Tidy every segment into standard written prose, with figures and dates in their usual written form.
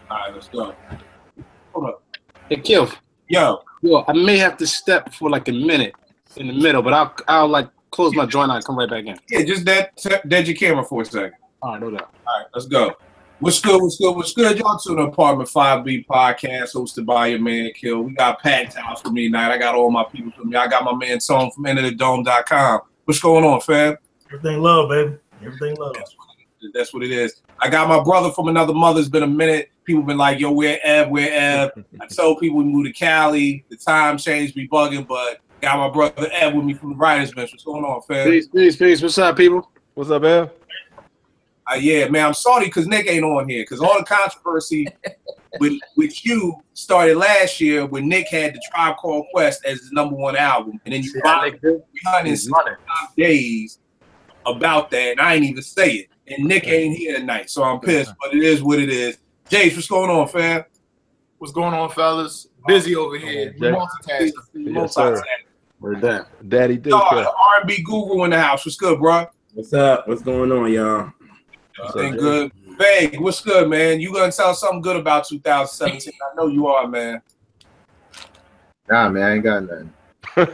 All right, let's go. Hold up. Hey, Kill. Yo, I may have to step for like a minute in the middle, but I'll like close my joint and come right back in. yeah, just dead your camera for a second. All right, no doubt. All right, let's go. What's good? What's good? What's good? Y'all to the Apartment 5B podcast hosted by your man Kill. We got packed house for me tonight. I got all my people for me. I got my man Tone from EnterTheDome.com. What's going on, fam? Everything love, baby. Everything love. That's what it is. I got my brother from another mother. It's been a minute. People been like, yo, where Ev? Where Ev? I told people we moved to Cali. The time changed, be bugging, but got my brother Ev with me from the writers bench. What's going on, fam? Peace. What's up, people? What's up, Ev? Yeah, man, I'm sorry because Nick ain't on here because all the controversy with you started last year when Nick had the Tribe Called Quest as his #1 album, and then you bought 365 days about that, and I ain't even say it. And Nick ain't here tonight, so I'm pissed, but it is what it is. Jace, what's going on, fam? What's going on, fellas? Busy over here. Multitasking. Yes, sir. Where's that? Daddy did. The R&B guru in the house. What's good, bro? What's up? What's going on, y'all? Everything good. Bang, what's good, man? You gonna tell something good about 2017? I know you are, man. Nah, man, I ain't got nothing. And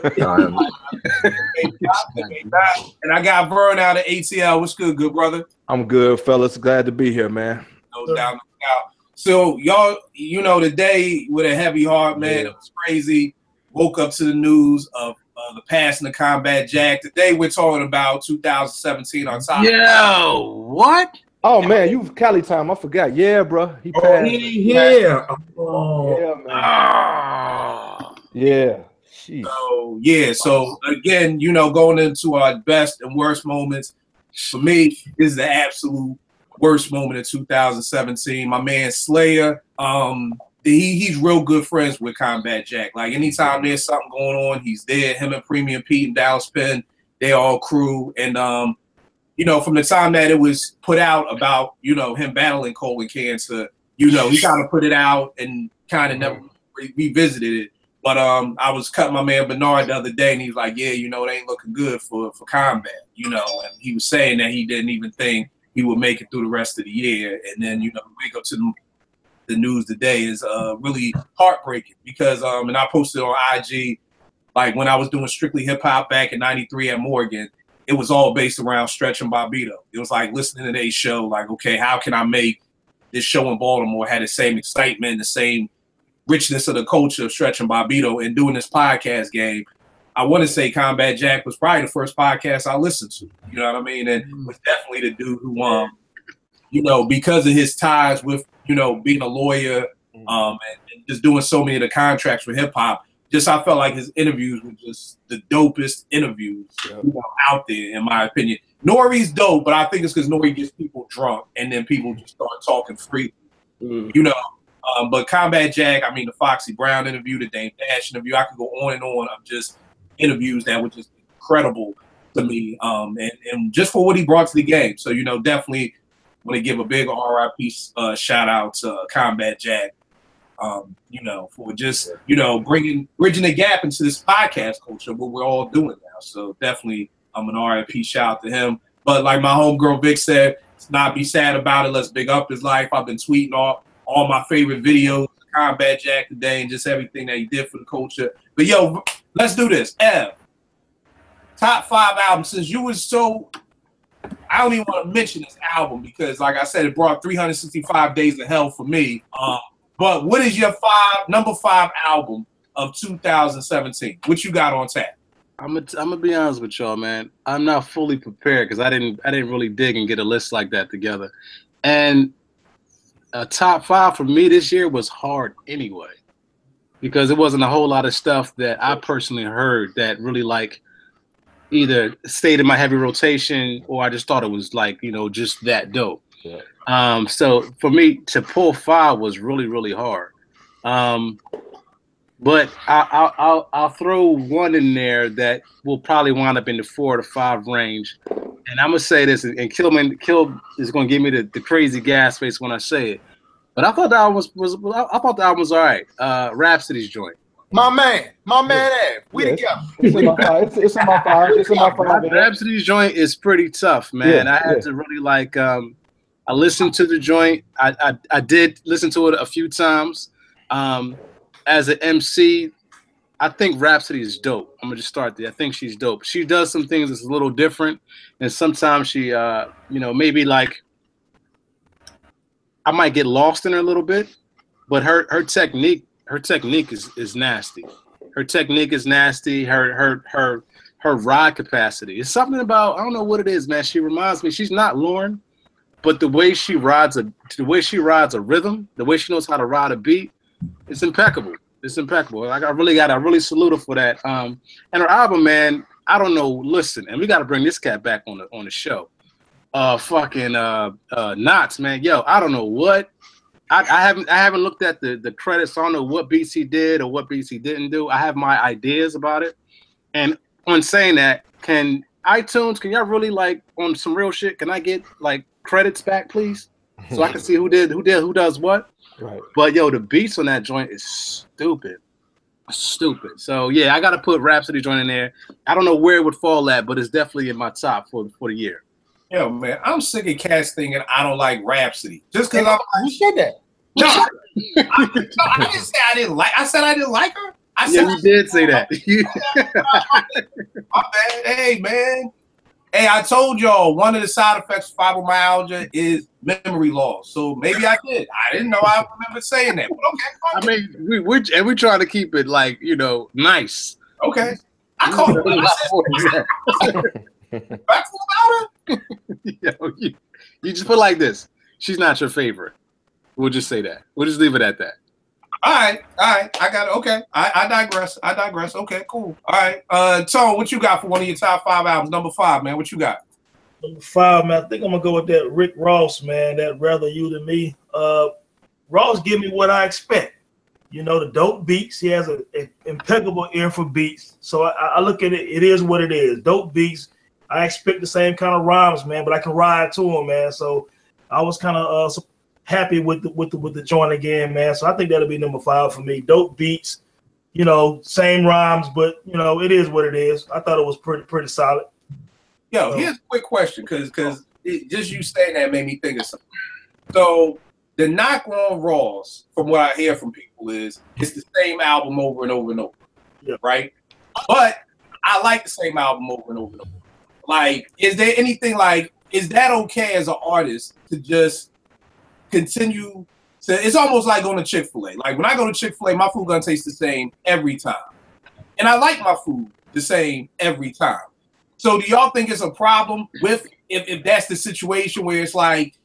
I got Vern out of ATL. What's good, good brother? I'm good, fellas. Glad to be here, man. No doubt, no doubt. So y'all, you know, today with a heavy heart, man, it was crazy. Woke up to the news of the passing of Combat Jack. Today we're talking about 2017 on top. Yo, what? Oh man, you Cali time. I forgot. Yeah, bro. He passed. Yeah. Yeah, man. Yeah. Jeez. So again, you know, going into our best and worst moments. For me, this is the absolute worst moment of 2017. My man Slayer, he's real good friends with Combat Jack. Like anytime there's something going on, he's there. Him and Premium Pete and Dallas Penn, they all crew. And you know, from the time that it was put out about, you know, him battling colon cancer, you know, he kind of put it out and kind of never revisited it. But I was cutting my man Bernard the other day, and he's like, yeah, you know, it ain't looking good for Combat, you know. And he was saying that he didn't even think he would make it through the rest of the year. And then, you know, wake up to the news today is really heartbreaking because, and I posted on IG, like when I was doing Strictly Hip Hop back in '93 at Morgan, it was all based around Stretch and Bobbito. It was like listening to their show, like, okay, how can I make this show in Baltimore had the same excitement, the same richness of the culture of Stretch and Bobbito, and doing this podcast game. I want to say Combat Jack was probably the first podcast I listened to. You know what I mean? And was definitely the dude who, you know, because of his ties with, you know, being a lawyer, and just doing so many of the contracts with hip hop, just I felt like his interviews were just the dopest interviews you know, out there, in my opinion. Nori's dope, but I think it's because Nori gets people drunk and then people just start talking freely. You know, but Combat Jack, I mean, the Foxy Brown interview, the Dame Dash interview, I could go on and on of just interviews that were just incredible to me, and just for what he brought to the game. So, you know, definitely want to give a big RIP shout out to Combat Jack. You know, for just, you know, bridging the gap into this podcast culture, what we're all doing now. So definitely, an RIP shout out to him. But like my homegirl Vic said, let's not be sad about it. Let's big up his life. I've been tweeting all my favorite videos of Combat Jack today and just everything that he did for the culture. But yo, let's do this. Ev, top 5 albums. Since you was so, I don't even want to mention this album because, like I said, it brought 365 Days of Hell for me. But what is your number 5 album of 2017? What you got on tap? I'm gonna be honest with y'all, man. I'm not fully prepared because I didn't really dig and get a list like that together. And a top 5 for me this year was hard anyway, because it wasn't a whole lot of stuff that I personally heard that really like either stayed in my heavy rotation or I just thought it was like, you know, just that dope. Yeah. So for me to pull 5 was really, really hard. But I'll throw one in there that will probably wind up in the 4 to 5 range. And I'm gonna say this, and Kill is gonna give me the crazy gas face when I say it. But I thought the album was all right. Rhapsody's joint. My man, Ed. We together. It's in my 5. It's in my 5. Rhapsody's joint is pretty tough, man. I had to really like I listened to the joint. I did listen to it a few times. As an MC, I think Rhapsody is dope. I'm gonna just start there. I think she's dope. She does some things that's a little different, and sometimes she, maybe like I might get lost in her a little bit, but her technique is nasty. Her technique is nasty. Her ride capacity. It's something about, I don't know what it is, man. She reminds me. She's not Lauren, but the way she rides a rhythm, the way she knows how to ride a beat, it's impeccable. It's impeccable. Like I really salute her for that. And her album, man, I don't know. Listen, and we got to bring this cat back on the show. Knots, man. Yo, I don't know what. I haven't looked at the credits. So I don't know what beats he did or what beats he didn't do. I have my ideas about it. And on saying that, can y'all really, like, on some real shit, can I get like credits back, please? So I can see who does what. Right. But yo, the beats on that joint is stupid. So yeah, I gotta put Rhapsody joint in there. I don't know where it would fall at, but it's definitely in my top for the year. Yo, man, I'm sick of cats thinking I don't like Rhapsody. Just because I'm. Who said that? No, I didn't say I didn't like. I said I didn't like her. I said you did say that. My bad. Hey, man. Hey, I told y'all one of the side effects of fibromyalgia is memory loss. So maybe I did. I didn't know I remember saying that. But okay. I mean, we're trying to keep it like, nice. Okay. I called it. Back about her. You just put like this. She's not your favorite. We'll just say that. We'll just leave it at that. All right. I got it. Okay. I digress. Okay, cool. All right. Tone, what you got for one of your top 5 albums? Number 5, man. What you got? Number 5, man. I think I'm gonna go with that Rick Ross, man. That Rather You Than Me. Ross give me what I expect. The dope beats. He has an impeccable ear for beats. So I look at it. It is what it is. Dope beats. I expect the same kind of rhymes, man, but I can ride to them, man. So I was kind of happy with the joint again, man. So I think that'll be number 5 for me. Dope beats, same rhymes, but it is what it is. I thought it was pretty solid. Yo, here's a quick question, because just you saying that made me think of something. So the knock on Ross, from what I hear from people, is it's the same album over and over and over, right? But I like the same album over and over and over. Like, is there anything is that okay as an artist to just continue to, it's almost like going to Chick-fil-A. Like when I go to Chick-fil-A, my food gonna taste the same every time. And I like my food the same every time. So do y'all think it's a problem with if that's the situation where it's like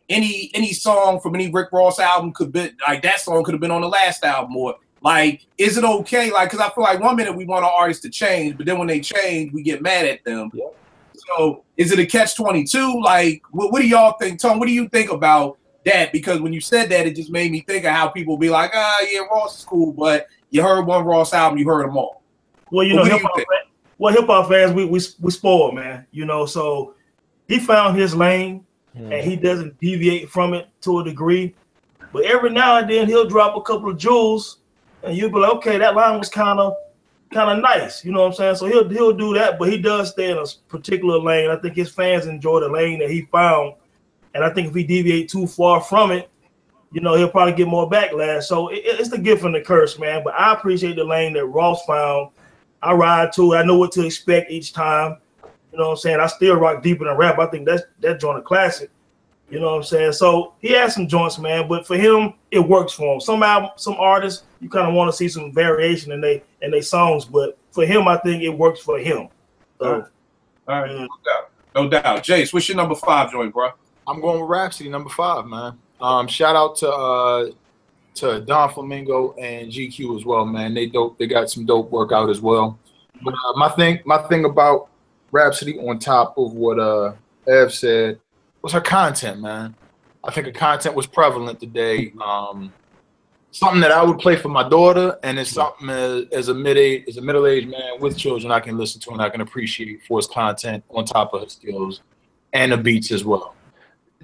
any song from any Rick Ross album could be like that song could have been on the last album, or like, is it okay? Like, because I feel like one minute we want our artists to change, but then when they change, we get mad at them. Yeah. So is it a catch-22? Like, what do y'all think? Tom, what do you think about that? Because when you said that, it just made me think of how people be like, yeah, Ross is cool, but you heard one Ross album, you heard them all. Well, hip-hop fans, we spoiled, man. So he found his lane, and he doesn't deviate from it to a degree. But every now and then, he'll drop a couple of jewels, and you'll be like, okay, that line was kind of nice. You know what I'm saying? So he'll do that, but he does stay in a particular lane. I think his fans enjoy the lane that he found. And I think if he deviate too far from it, he'll probably get more backlash. So it's the gift and the curse, man. But I appreciate the lane that Ross found. I ride to it. I know what to expect each time. You know what I'm saying? I still rock deeper than rap. I think that joint a classic. You know what I'm saying? So he has some joints, man. But for him, it works for him. Some artists, you kind of want to see some variation in they songs. But for him, I think it works for him. So, all right. No doubt. Jace, what's your number 5 joint, bro? I'm going with Rhapsody, number 5, man. Shout out to Don Flamingo and GQ as well, man. They dope. They got some dope work out as well. But my thing about Rhapsody, on top of what Ev said, was her content, man. I think her content was prevalent today. Something that I would play for my daughter, and it's something as a middle-aged man with children I can listen to and I can appreciate for his content on top of his skills and the beats as well.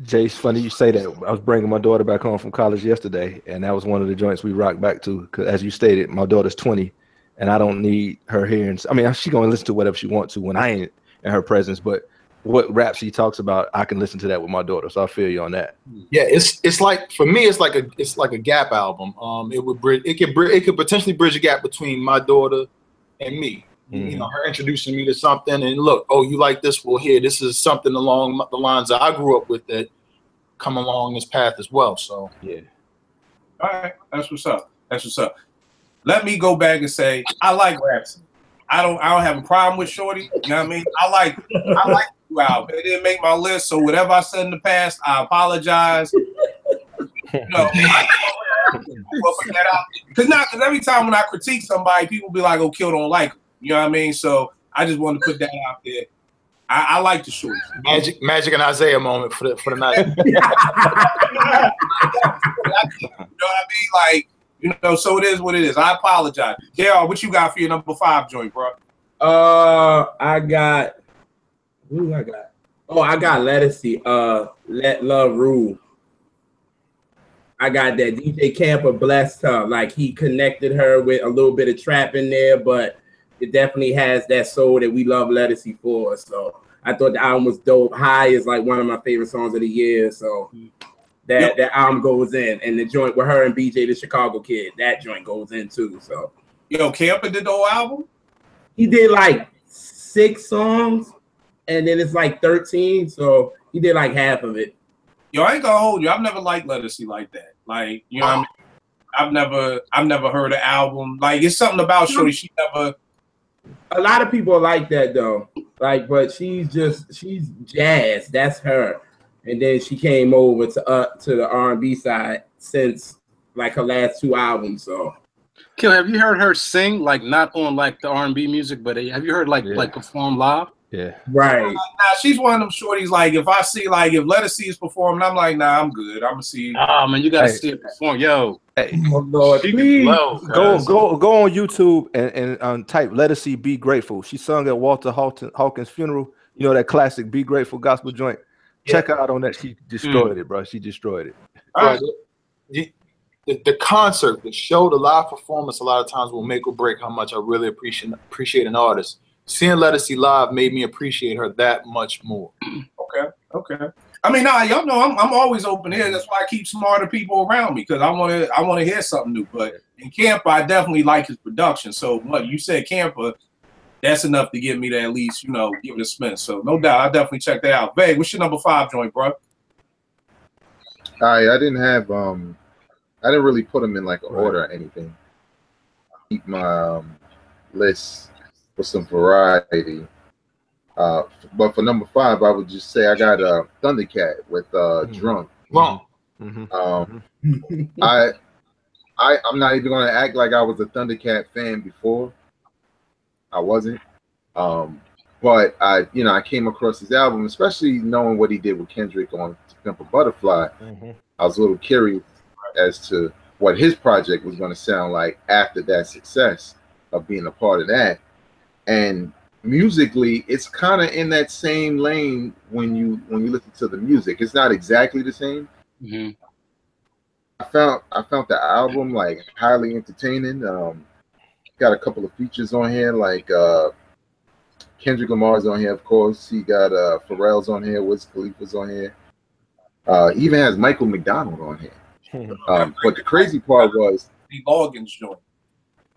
Jay, it's funny you say that. I was bringing my daughter back home from college yesterday, and that was one of the joints we rocked back to. Because as you stated, my daughter's 20, and I don't need her hearing. I mean, she's going to listen to whatever she wants to when I ain't in her presence. But what Rhapsody talks about, I can listen to that with my daughter. So I feel you on that. Yeah, it's like, for me, it's like a gap album. It could potentially bridge a gap between my daughter and me. You know, her introducing me to something, and look, oh, you like this? Well, here, this is something along the lines that I grew up with that come along this path as well. So yeah. All right, that's what's up. That's what's up. Let me go back and say I like Rhapsody. I don't have a problem with Shorty. You know what I mean? I like the new album. It didn't make my list, so whatever I said in the past, I apologize. You know, we'll put that out. Because every time when I critique somebody, people be like, "Oh, Kill don't like him." You know what I mean? So I just wanted to put that out there. I like the Shorty. Magic and Isaiah moment for the night. You know what I mean? Like, you know, so it is what it is. I apologize. JR, what you got for your number 5 joint, bro? I got who I got? Oh, I got Lettucey. Let Love Rule. I got that. DJ Camper blessed her. Like, he connected her with a little bit of trap in there, but it definitely has that soul that we love Lettucey for. So I thought the album was dope. High is like one of my favorite songs of the year. So that album goes in. And the joint with her and BJ the Chicago Kid, that joint goes in too. So Camper did the whole album? He did like 6 songs, and then it's like 13. So he did like half of it. I ain't gonna hold you. I've never liked Lettucey like that. Like, you know what I mean? I've never heard an album. Like, it's something about Shorty. She never. A lot of people like that though. Like, but she's jazz. That's her. And then she came over to the R&B side since like her last 2 albums. So, Kill, have you heard her sing, like not on like the R&B music, but have you heard like perform live? Yeah. Right. Nah, she's one of them shorties. Like, if I see, like, if Lettucey is performing, I'm like, nah, I'm good. I'm gonna see. Oh man, you gotta see it perform, yo. Hey, oh Lord, please go on YouTube and type Lettucey Be Grateful. She sung at Walter Hawkins' funeral. You know that classic Be Grateful gospel joint. Check her out on that. She destroyed it, bro. She destroyed it. Right. The concert, the show, the live performance, a lot of times will make or break how much I really appreciate an artist. Seeing Lettucey live made me appreciate her that much more. Okay. I mean, y'all know I'm always open here. That's why I keep smarter people around me, because I want to hear something new. But in Camper, I definitely like his production. So what you said, Camper, that's enough to get me to at least, give it a spin. So no doubt, I'll definitely check that out. Vay, what's your number 5 joint, bro? I didn't really put them in like an order or anything. Keep my list for some variety. But for number 5, I would just say I got Thundercat with Drunk. I'm not even gonna act like I was a Thundercat fan before. I wasn't. But I came across his album, especially knowing what he did with Kendrick on To Pimp a Butterfly. I was a little curious as to what his project was going to sound like after that success of being a part of that. And musically, it's kind of in that same lane when you listen to the music. It's not exactly the same. I found the album like highly entertaining. Got a couple of features on here, like Kendrick Lamar's on here, of course. He got Pharrell's on here, Wiz Khalifa's on here. He even has Michael McDonald on here. But the crazy part was the Loggins joint.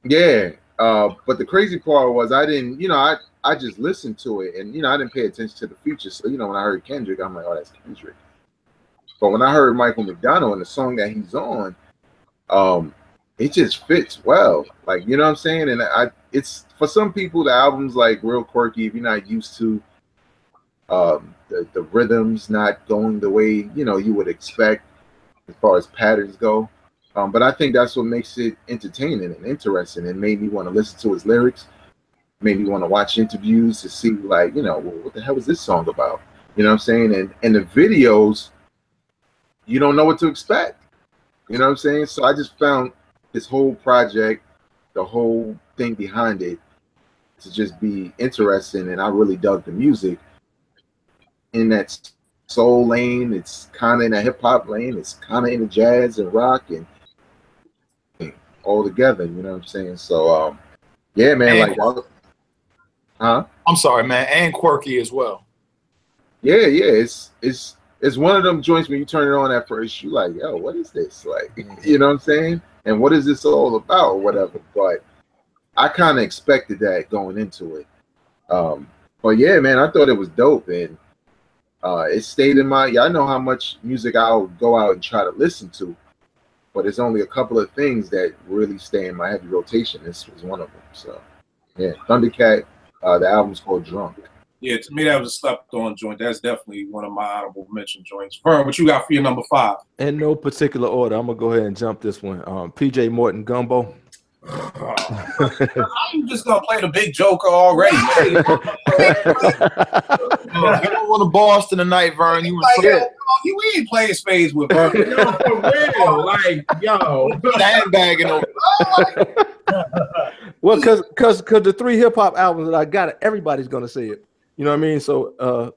Yeah. But the crazy part was I didn't, I just listened to it, and I didn't pay attention to the features. So when I heard Kendrick, I'm like, oh, that's Kendrick. But when I heard Michael McDonald and the song that he's on, it just fits well. Like, you know what I'm saying? And it's for some people the album's like real quirky if you're not used to the rhythms not going the way you would expect as far as patterns go. But I think that's what makes it entertaining and interesting, and made me want to listen to his lyrics, made me want to watch interviews to see, like, well, what the hell is this song about? You know what I'm saying? And the videos, you don't know what to expect. You know what I'm saying? So I just found this whole project, the whole thing behind it, to just be interesting, and I really dug the music in that soul lane. It's kind of in a hip hop lane. It's kind of in the jazz and rock and all together. You know what I'm saying? So, yeah, man. I'm sorry, man. And quirky as well. Yeah, it's one of them joints when you turn it on at first, you like, yo, what is this? Like, you know what I'm saying? And what is this all about or whatever? But I kind of expected that going into it. But yeah, man, I thought it was dope, and it stayed in my. I know how much music I'll go out and try to listen to, but it's only a couple of things that really stay in my heavy rotation. This was one of them. So yeah, Thundercat. The album's called Drunk. Yeah, to me that was a slept-on joint. That's definitely one of my honorable mention joints. Vern, what you got for your number 5? In no particular order, I'm gonna go ahead and jump this one. PJ Morton, Gumbo. I'm just gonna play the big joker already. You don't want to Boston tonight, Vern. You we ain't playing spades with Vern. No, for real. Like, yo. handbagging over. Well, because the 3 hip hop albums that I got, everybody's gonna say it. You know what I mean? So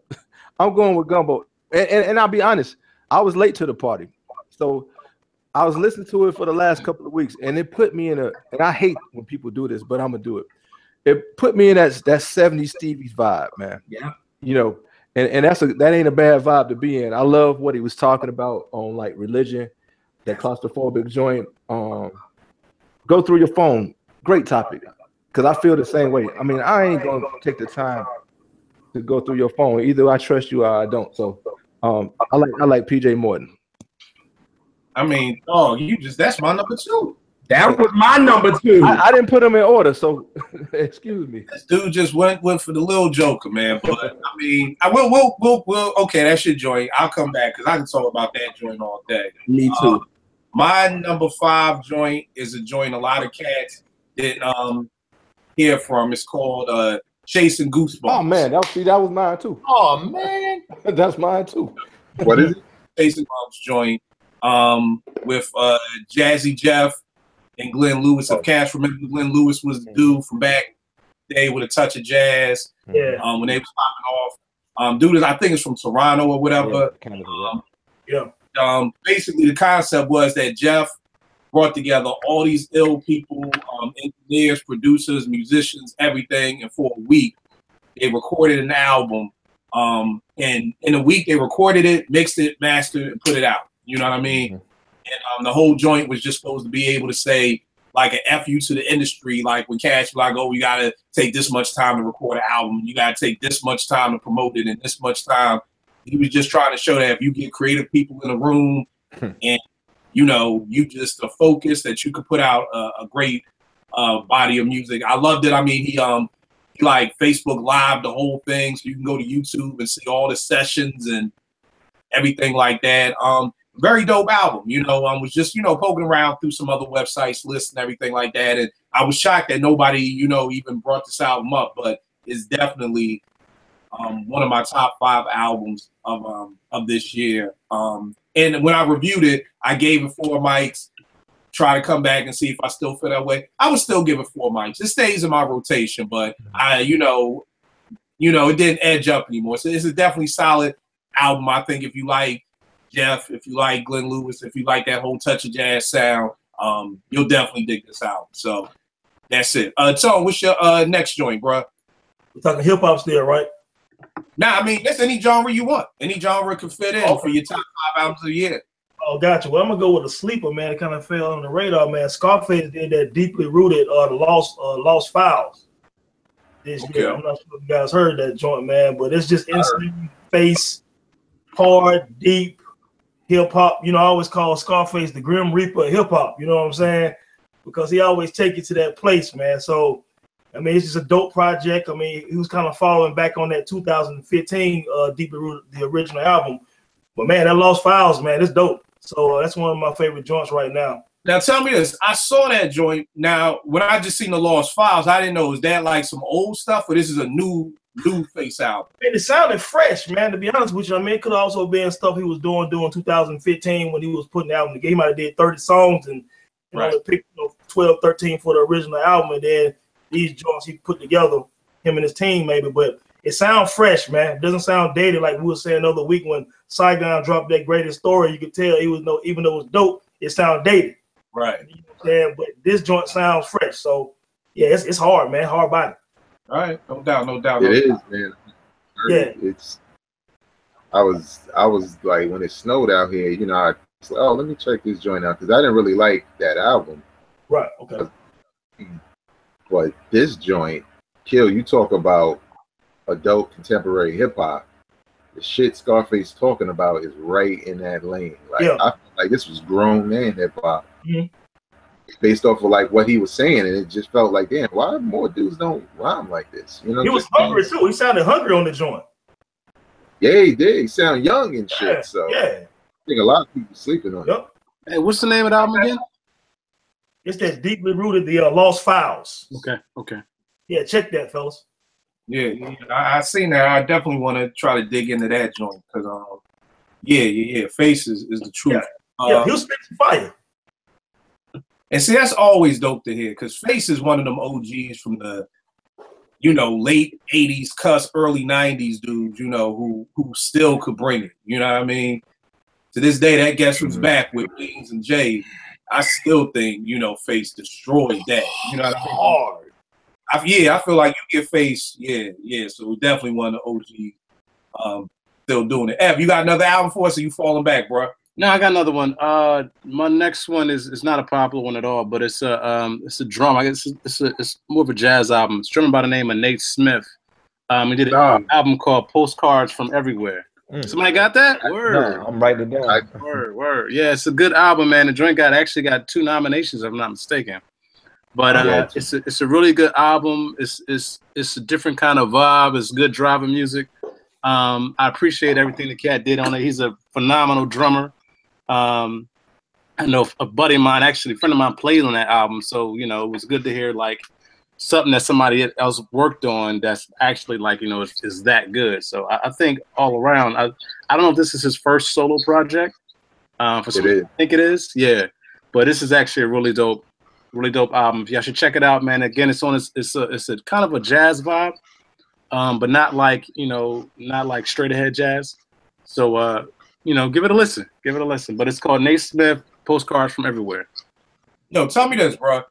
I'm going with Gumbo. And I'll be honest, I was late to the party. So I was listening to it for the last couple of weeks, and it put me in and I hate when people do this, but I'm gonna do it. It put me in that 70s Stevie's vibe, man. Yeah. You know, and that ain't a bad vibe to be in. I love what he was talking about on like religion, that claustrophobic joint. Go through your phone. Great topic. Because I feel the same way. I mean, I ain't gonna take the time to go through your phone. Either I trust you or I don't. So I like PJ Morton. I mean, that's my number 2. That was my number 2. I didn't put them in order, so excuse me. This dude just went for the little joker, man. But I mean, we'll okay, that's your joint. I'll come back because I can talk about that joint all day. Me too. My number 5 joint is a joint a lot of cats didn't hear from. It's called Chasing Goosebumps. Oh man, that was mine too. Oh man, that's mine too. What is it? Chasing Goosebumps joint with Jazzy Jeff and Glenn Lewis. If Cash remember, Glenn Lewis was the dude from back day with a touch of jazz. Yeah. When they was popping off. Dude is, I think it's from Toronto or whatever. Basically the concept was that Jeff brought together all these ill people, engineers, producers, musicians, everything, and for a week they recorded an album. And in a week they recorded it, mixed it, mastered, and put it out. You know what I mean? And the whole joint was just supposed to be able to say like an F you to the industry, like when Cash was like, oh, you gotta take this much time to record an album, you gotta take this much time to promote it, and this much time. He was just trying to show that if you get creative people in a room and you know, you just a focus that you could put out a great body of music. I loved it. I mean, he like Facebook Live the whole thing, so you can go to YouTube and see all the sessions and everything like that. Very dope album. You know, was just, you know, poking around through some other websites, lists and everything like that, and I was shocked that nobody, you know, even brought this album up, but it's definitely one of my top 5 albums of this year. And when I reviewed it, I gave it 4 mics. Try to come back and see if I still feel that way. I would still give it 4 mics. It stays in my rotation, but you know, it didn't edge up anymore. So it's a definitely solid album. I think if you like Jeff, if you like Glenn Lewis, if you like that whole touch of jazz sound, you'll definitely dig this album. So that's it. Tone, what's your next joint, bro? We're talking hip hop still, right? Nah, I mean, that's any genre you want. Any genre can fit in for your top 5 albums of the year. Oh, gotcha. Well, I'm gonna go with a sleeper, man. It kind of fell on the radar, man. Scarface did that Deeply Rooted, the Lost Files this year. I'm not sure if you guys heard that joint, man, but it's just insane face, hard, deep hip hop. You know, I always call Scarface the Grim Reaper of hip hop. You know what I'm saying? Because he always take you to that place, man. So, I mean, it's just a dope project. I mean, he was kind of following back on that 2015 Deeply Rooted, the original album. But man, that Lost Files, man, it's dope. So that's one of my favorite joints right now. Now tell me this. I saw that joint. Now, when I just seen the Lost Files, I didn't know, is that like some old stuff or this is a new face album? Man, it sounded fresh, man, to be honest with you. I mean, it could also been stuff he was doing 2015 when he was putting the album together. He might have did 30 songs and picked 12, 13 for the original album, and then these joints he put together, him and his team maybe. But it sounds fresh, man. It doesn't sound dated like we were saying the other week when Saigon dropped that Greatest Story. You could tell even though it was dope, it sounded dated. Right. You know what I'm saying? But this joint sounds fresh. So yeah, it's hard, man. Hard body. All right, no doubt. It is, man. Yeah. I was like, when it snowed out here, you know, I was like, oh, let me check this joint out because I didn't really like that album. Right. Okay. But this joint, Kill, you talk about adult contemporary hip hop. The shit Scarface talking about is right in that lane. Like, Yeah. I feel like this was grown man hip hop. Mhm. Based off of like what he was saying, and it just felt like, damn, why more dudes don't rhyme like this? You know, He was hungry too. He sounded hungry on the joint. Yeah, he did. He sound young and shit. Yeah, So yeah. I think a lot of people sleeping on it. Yep. Hey, what's the name of the album again? It's that deeply rooted, the Lost Files. Okay. Yeah, check that, fellas. Yeah, I seen that. I definitely want to try to dig into that joint because, yeah. Face is the truth. Yeah, he'll spit some fire. And see, that's always dope to hear because Face is one of them OGs from the, you know, late 80s, early 90s dudes, you know, who still could bring it. You know what I mean? To this day, that guess who's back with Beans and Jay. I still think, you know, Face destroyed that. You know what I mean? Hard. I feel like you get Face, yeah. So definitely one of the OGs still doing it. Ev, you got another album for us or you falling back, bro? No, I got another one. My next one is not a popular one at all, but it's a drum. I guess it's more of a jazz album. It's driven by the name of Nate Smith. He did an album called Postcards from Everywhere. Somebody got that? Word. No, I'm writing it down. Word. Yeah, it's a good album, man. The joint actually got 2 nominations, if I'm not mistaken. But it's a really good album. It's a different kind of vibe. It's good driving music. I appreciate everything the cat did on it. He's a phenomenal drummer. I know a buddy of mine, actually a friend of mine, played on that album, so you know it was good to hear like something that somebody else worked on that's actually like, you know, is that good. So I think all around, I don't know if this is his first solo project. For some, I think it is, yeah. But this is actually a really dope album. Y'all should check it out, man. Again, it's a kind of a jazz vibe, but not like, you know, not like straight ahead jazz. So you know, give it a listen. But it's called Nate Smith, Postcards from Everywhere. No, tell me this, bro.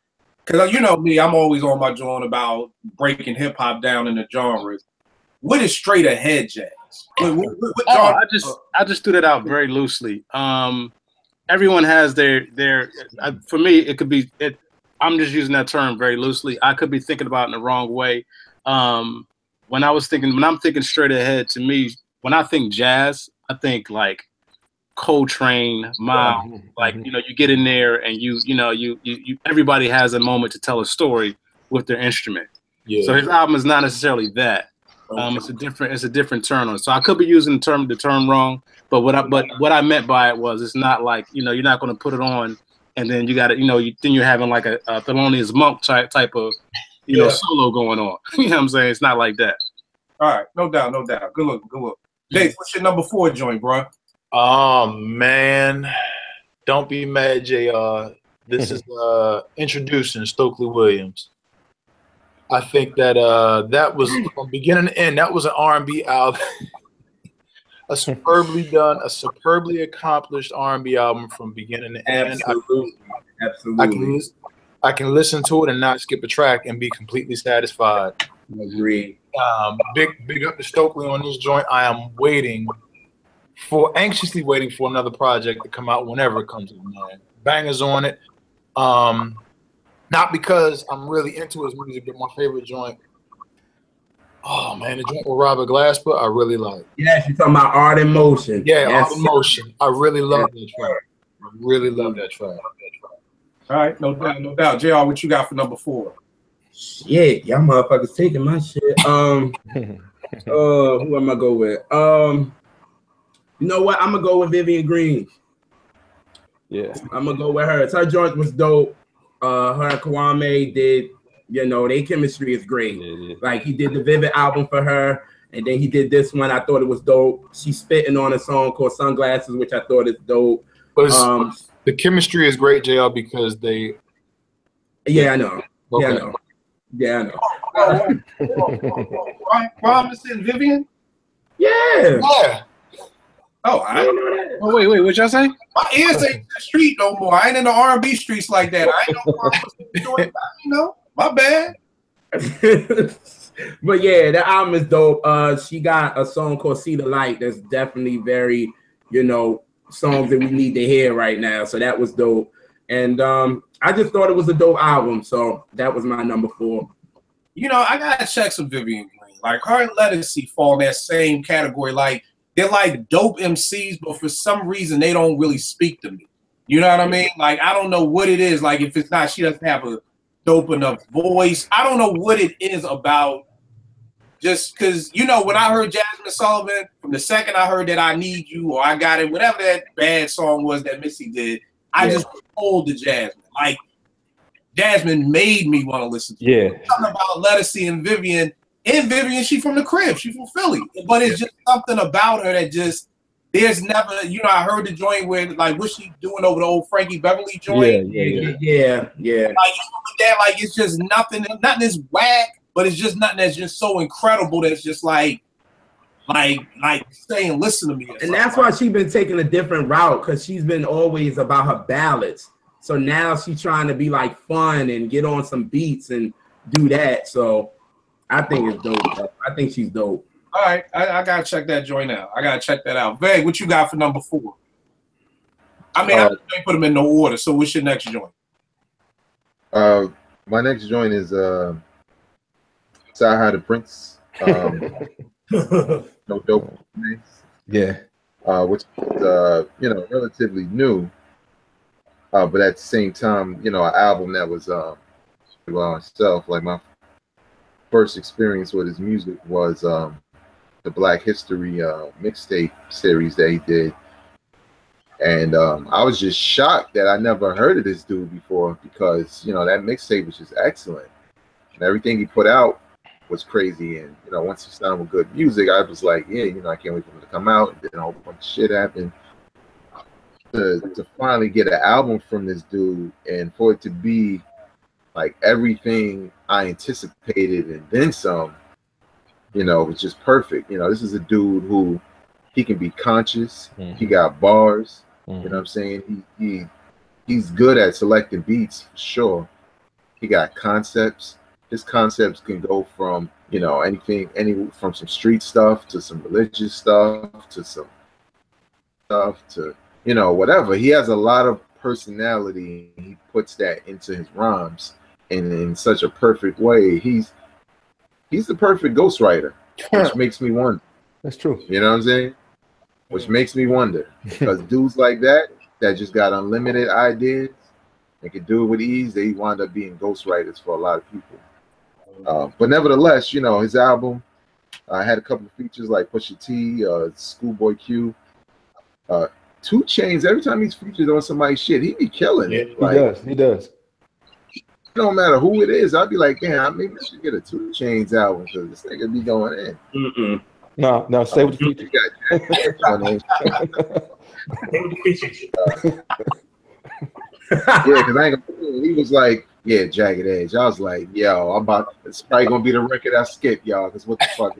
Because you know me, I'm always on my joint about breaking hip hop down into genres. What is straight ahead jazz? What I just threw that out very loosely. Everyone has their for me, it could be it. I'm just using that term very loosely. I could be thinking about it in the wrong way. When I'm thinking straight ahead, to me, when I think jazz, I think like Coltrane, Miles, like, you know, you get in there and you everybody has a moment to tell a story with their instrument. Yeah. So his album is not necessarily that. It's a different turn on it. So I could be using the term wrong, but what I meant by it was, it's not like, you know, you're not going to put it on and then you got to, you know, then you're having like a Thelonious Monk type of, you know, solo going on. You know what I'm saying? It's not like that. All right, no doubt. Good look. Jay, what's your number 4 joint, bro? Oh man, don't be mad, JR. This is introducing Stokely Williams. I think that that was from beginning to end. That was an R&B album, a superbly accomplished R&B album from beginning to end. Absolutely. I can listen to it and not skip a track and be completely satisfied. Agreed. Big up to Stokely on this joint. I am anxiously waiting for another project to come out whenever it comes out, man. Bangers on it. Not because I'm really into his music, but my favorite joint. Oh man, the joint with Robert Glasper, I really like. Yes, you're talking about Art in Motion. Yeah, yes. Art in Motion. I really love that track. I really love that track. All right, no doubt. JR, what you got for number 4? Shit, y'all motherfuckers taking my shit. Who am I go with? You know what? I'm gonna go with Vivian Green. Yeah, I'm gonna go with her. Her joint was dope. Her and Kwame did, you know, their chemistry is great. Yeah. Like he did the Vivid album for her, and then he did this one. I thought it was dope. She's spitting on a song called Sunglasses, which I thought is dope. But the chemistry is great, JL, because they. Yeah, I know. Okay. Yeah, I know. Promise and Vivian? Yeah. Oh, I didn't know that. Oh, wait, what y'all say? My ears ain't the street no more. I ain't in the R&B streets like that. I ain't no, you know, my bad. But yeah, the album is dope. She got a song called "See the Light" that's definitely very, songs that we need to hear right now. So that was dope. And I just thought it was a dope album. So that was my number 4. I gotta check some Vivian Green. Like her and Lettucey fall in that same category. Like they're like dope MCs, but for some reason they don't really speak to me. You know what I mean? Like I don't know what it is. Like if it's not, she doesn't have a dope enough voice. I don't know what it is about. Just because, when I heard Jasmine Sullivan, from the second I heard that I Need You or I Got It, whatever that bad song was that Missy did, I just pulled to Jasmine. Like, Jasmine made me want to listen to her. Something about Lettucey and Vivian. And Vivian, she from the crib. She from Philly. But it's just something about her that just, there's never, I heard the joint where, like, what's she doing over the old Frankie Beverly joint? Yeah. Like, it's just nothing is whack. But it's just nothing that's just so incredible that's just like saying, listen to me. And that's why she's been taking a different route, because she's been always about her ballads. So now she's trying to be like fun and get on some beats and do that. So I think it's dope. I think she's dope. All right. I got to check that joint out. I got to check that out. Veg, what you got for number 4? I mean, I didn't put them in no order. So what's your next joint? My next joint is Sci-Hi the Prince, No Dope. Yeah. Which is, relatively new. But at the same time, an album that was well itself. Like my first experience with his music was the Black History mixtape series that he did. And I was just shocked that I never heard of this dude before, because, that mixtape was just excellent. And everything he put out was crazy. And, once he started with good music, I was like, yeah, I can't wait for him to come out. And then a whole bunch of shit happened. To finally get an album from this dude and for it to be like everything I anticipated and then some, was just perfect. This is a dude who he can be conscious. He got bars. You know what I'm saying? He's good at selecting beats for sure. He got concepts. His concepts can go from, anything, from some street stuff to some religious stuff to some stuff to, whatever. He has a lot of personality. He puts that into his rhymes in such a perfect way. He's the perfect ghostwriter, which makes me wonder. That's true. You know what I'm saying? Which makes me wonder, because dudes like that just got unlimited ideas and can do it with ease, they wind up being ghostwriters for a lot of people. But nevertheless, his album had a couple of features like Pusha T, Schoolboy Q, 2 Chainz. Every time he's featured on somebody's shit, he be killing it. He does. No matter who it is, I'd be like, damn, maybe I should get a 2 Chainz album because this nigga be going in. No, stay with the features. Yeah, because I ain't gonna, he was like, yeah, Jagged Edge. I was like, yo, it's probably gonna be the record I skip, y'all, because what the fuck?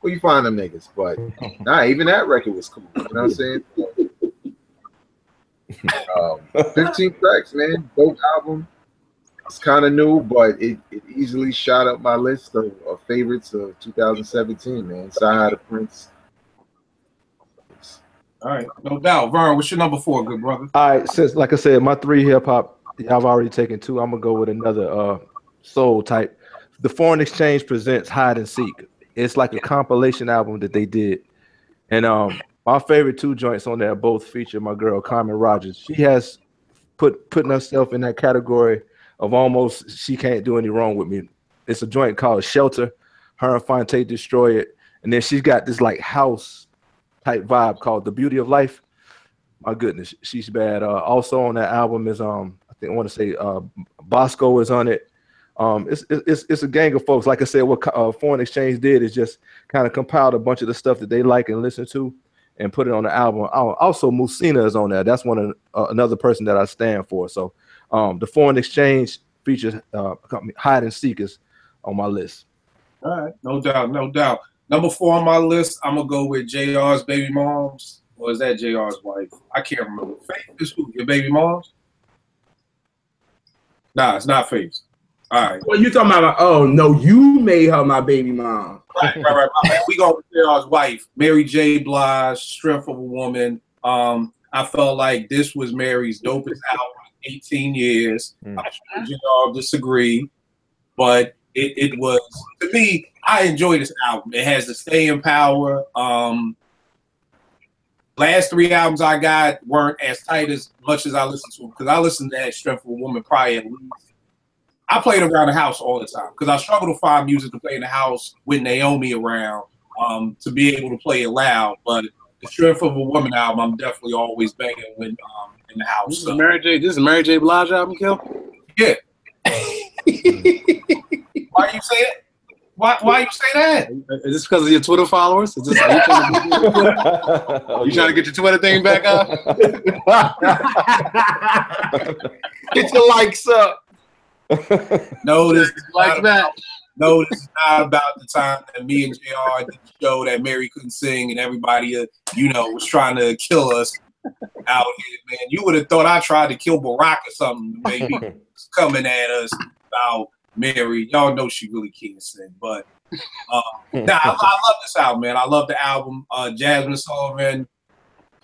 Where you find them niggas? But nah, even that record was cool. You know what I'm saying? 15 tracks, man. Dope album. It's kind of new, but it easily shot up my list of favorites of 2017, man. Sci-Hi the Prince. All right, no doubt. Vern, what's your number 4, good brother? All right, since like I said, my 3 hip hop, I've already taken 2. I'm gonna go with another soul type. The Foreign Exchange presents Hide and Seek. It's like a compilation album that they did, and my favorite 2 joints on there both feature my girl Carmen Rogers. She has putting herself in that category of almost she can't do any wrong with me. It's a joint called Shelter. Her and Fonte Destroy It, and then she's got this like house type vibe called The Beauty of Life. My goodness, she's bad. Also on that album is I want to say Bosco is on it. It's a gang of folks. Like I said, what Foreign Exchange did is just kind of compiled a bunch of the stuff that they like and listen to and put it on the album. Also, Musina is on there. That's one of another person that I stand for. So the Foreign Exchange features Hide and Seek is on my list. All right, no doubt, no doubt. Number 4 on my list, I'm gonna go with JR's baby moms, or is that JR's wife? I can't remember. Faith is who? Your baby moms? Nah, it's not Faith. All right. Well, you talking about? Oh no, you made her my baby mom. Right. We go with JR's wife, Mary J. Blige, Strength of a Woman. I felt like this was Mary's dopest album in 18 years. I'm sure JR disagree, but it was, to me, I enjoy this album. It has the staying power. Last 3 albums I got weren't as tight as much as I listened to them, because I listened to that Strength of a Woman probably at least. I played around the house all the time because I struggle to find music to play in the house with Naomi around to be able to play it loud. But the Strength of a Woman album, I'm definitely always banging when in the house. This is Mary J. Blige album, Kill? Yeah. Why you say that? Why you say that? Is this because of your Twitter followers? Is this, are you trying to get your Twitter thing back up? Get your likes up. No, this is Like that. No, this is not about the time that me and JR did the show that Mary couldn't sing and everybody, was trying to kill us out here, man. You would have thought I tried to kill Barack or something. Maybe coming at us about Mary. Y'all know she really can't sing, but I love this album, man. I love the album. Jasmine Sullivan,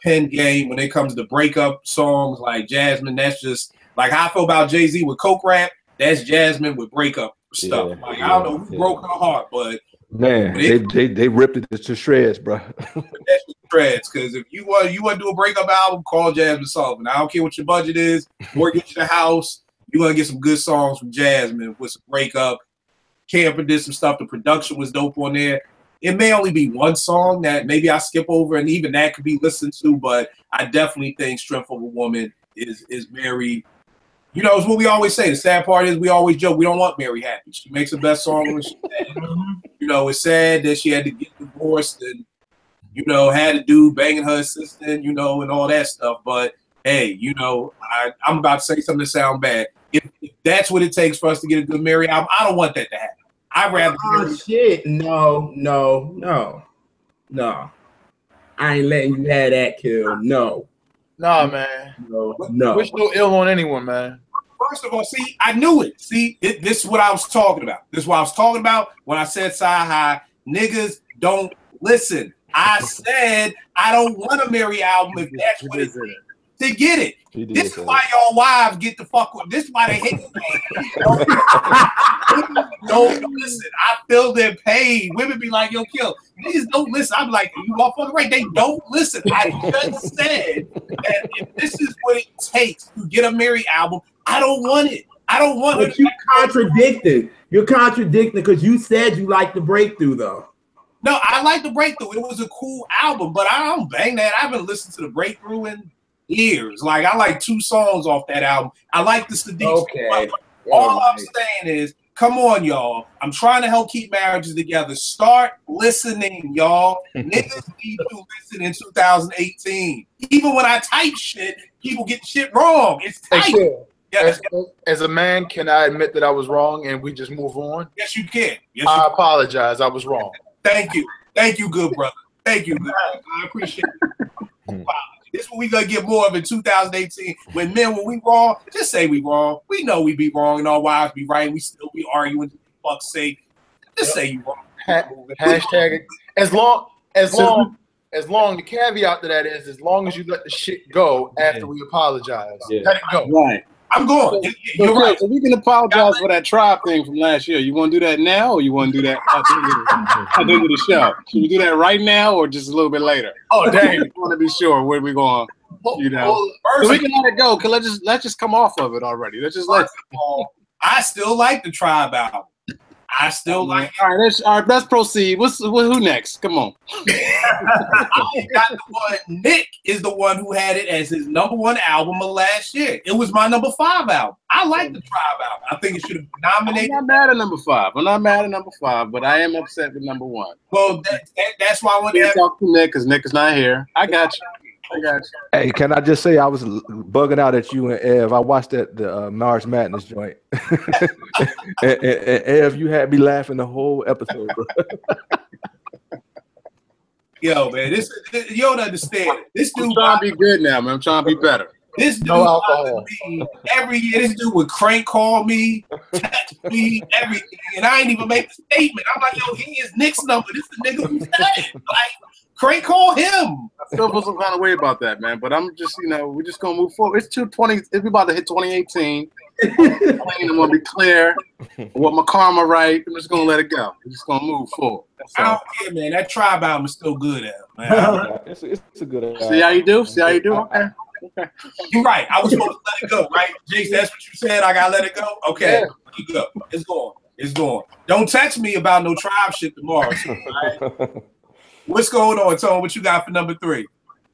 pen game when it comes to breakup songs like Jasmine. That's just like how I feel about Jay-Z with Coke Rap. That's Jasmine with breakup stuff. I don't know who broke her heart, but man, they ripped it to shreds, bro. That's shreds. Because if you want to do a breakup album, call Jasmine Sullivan. I don't care what your budget is. Mortgage the house. You're gonna get some good songs from Jasmine with some breakup. Camper did some stuff. The production was dope on there. It may only be one song that maybe I skip over, and even that could be listened to. But I definitely think "Strength of a Woman" is very. It's what we always say. The sad part is we always joke we don't want Mary happy. She makes the best song when she's sad. It's sad that she had to get divorced and, had a dude banging her assistant, and all that stuff. But hey, I'm about to say something to sound bad. If that's what it takes for us to get a good Mary album, I don't want that to happen. I'd rather. Oh shit! No. I ain't letting you have that, Kill. No. Nah, man. No. Wish no ill on anyone, man. First of all, see, I knew it. See, this is what I was talking about. This is what I was talking about when I said Sci-Hi. Niggas don't listen. I said I don't want a Mary album if that's what it is to get it. This is why y'all wives get the fuck with. This is why they hate me. Don't listen. I feel their pain. Women be like, yo, Kill. Niggas don't listen. I'm like, you all fucking right. They don't listen. I just said that if this is what it takes to get a Mary album, I don't want it. I don't want it. But you contradicted. You're contradicting because you said you liked the Breakthrough, though. No, I like the Breakthrough. It was a cool album, but I don't bang that. I haven't listened to the Breakthrough in years. Like, I like 2 songs off that album. I like the Sadiq. Okay. All I'm saying is, come on, y'all. I'm trying to help keep marriages together. Start listening, y'all. Niggas need to listen in 2018. Even when I type shit, people get shit wrong. It's tight. As a man, can I admit that I was wrong and we just move on? Yes, you can. Yes, I apologize. I was wrong. Thank you. Thank you, good brother. Thank you, good brother. I appreciate it. This is what we gonna get more of in 2018. When we wrong, just say we wrong. We know we be wrong and our wives be right. We still be arguing for fuck's sake. Just say you wrong. Hashtag as long the caveat to that is as long as you let the shit go after we apologize. Let it go. Right. I'm going. You're right. So we can apologize for that tribe thing from last year. You want to do that now, or you want to do that at the end of the show? Should we do that right now, or just a little bit later? Oh, dang! I want to be sure where we going. So we can let it go. Cause let's just come off of it already. Let's just let. I still like the tribe album. I still like. All right, let's proceed. Who next? Come on. I got the one. Nick is the one who had it as his #1 album of last year. It was my #5 album. I like the tribe album. I think it should have been nominated. I'm not mad at #5. I'm not mad at #5, but I am upset with #1. Well, that's why I want to talk to Nick because Nick is not here. I got you. Hey, can I just say I was bugging out at you and Ev. I watched the March Madness joint. and Ev, you had me laughing the whole episode, bro. Yo, man, you don't understand. This dude I'm trying to be good now, man. I'm trying to be better. This dude No alcohol. me every year. This dude would crank call me, text me, everything, and I ain't even make a statement. I'm like, yo, he is Nick's number. This is the nigga who said it. Like, crank call him. I still feel some kind of way about that, man. But I'm just, we're just gonna move forward. It's 220. It's about to hit 2018. I'm gonna be clear. With my karma right, I'm just gonna let it go. We're just gonna move forward. I don't care, man. That Tribe album is still good, man. It's a good album. See how you do? See how you do? Okay. You're right. I was supposed to let it go, right? Jace, that's what you said. I gotta let it go. Okay, let it go. It's going. It's going. Don't text me about no Tribe shit tomorrow. So, right? What's going on, Tone? What you got for number 3?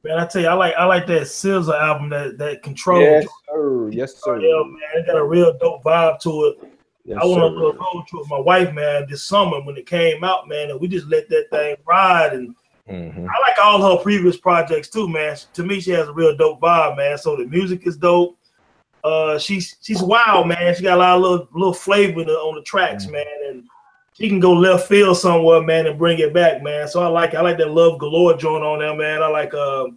Man, I tell you, I like that SZA album, that Control. Yes, sir. Yes, sir. Yeah, man, it got a real dope vibe to it. Yes, I went on sir. a little road trip with my wife, man, this summer when it came out, man, and we just let that thing ride. And I like all her previous projects too, man. To me, she has a real dope vibe, man. So the music is dope. She's wild, man. She got a lot of little flavor on the tracks, man, and she can go left field somewhere, man, and bring it back, man. So I like that Love Galore joint on there, man. I like the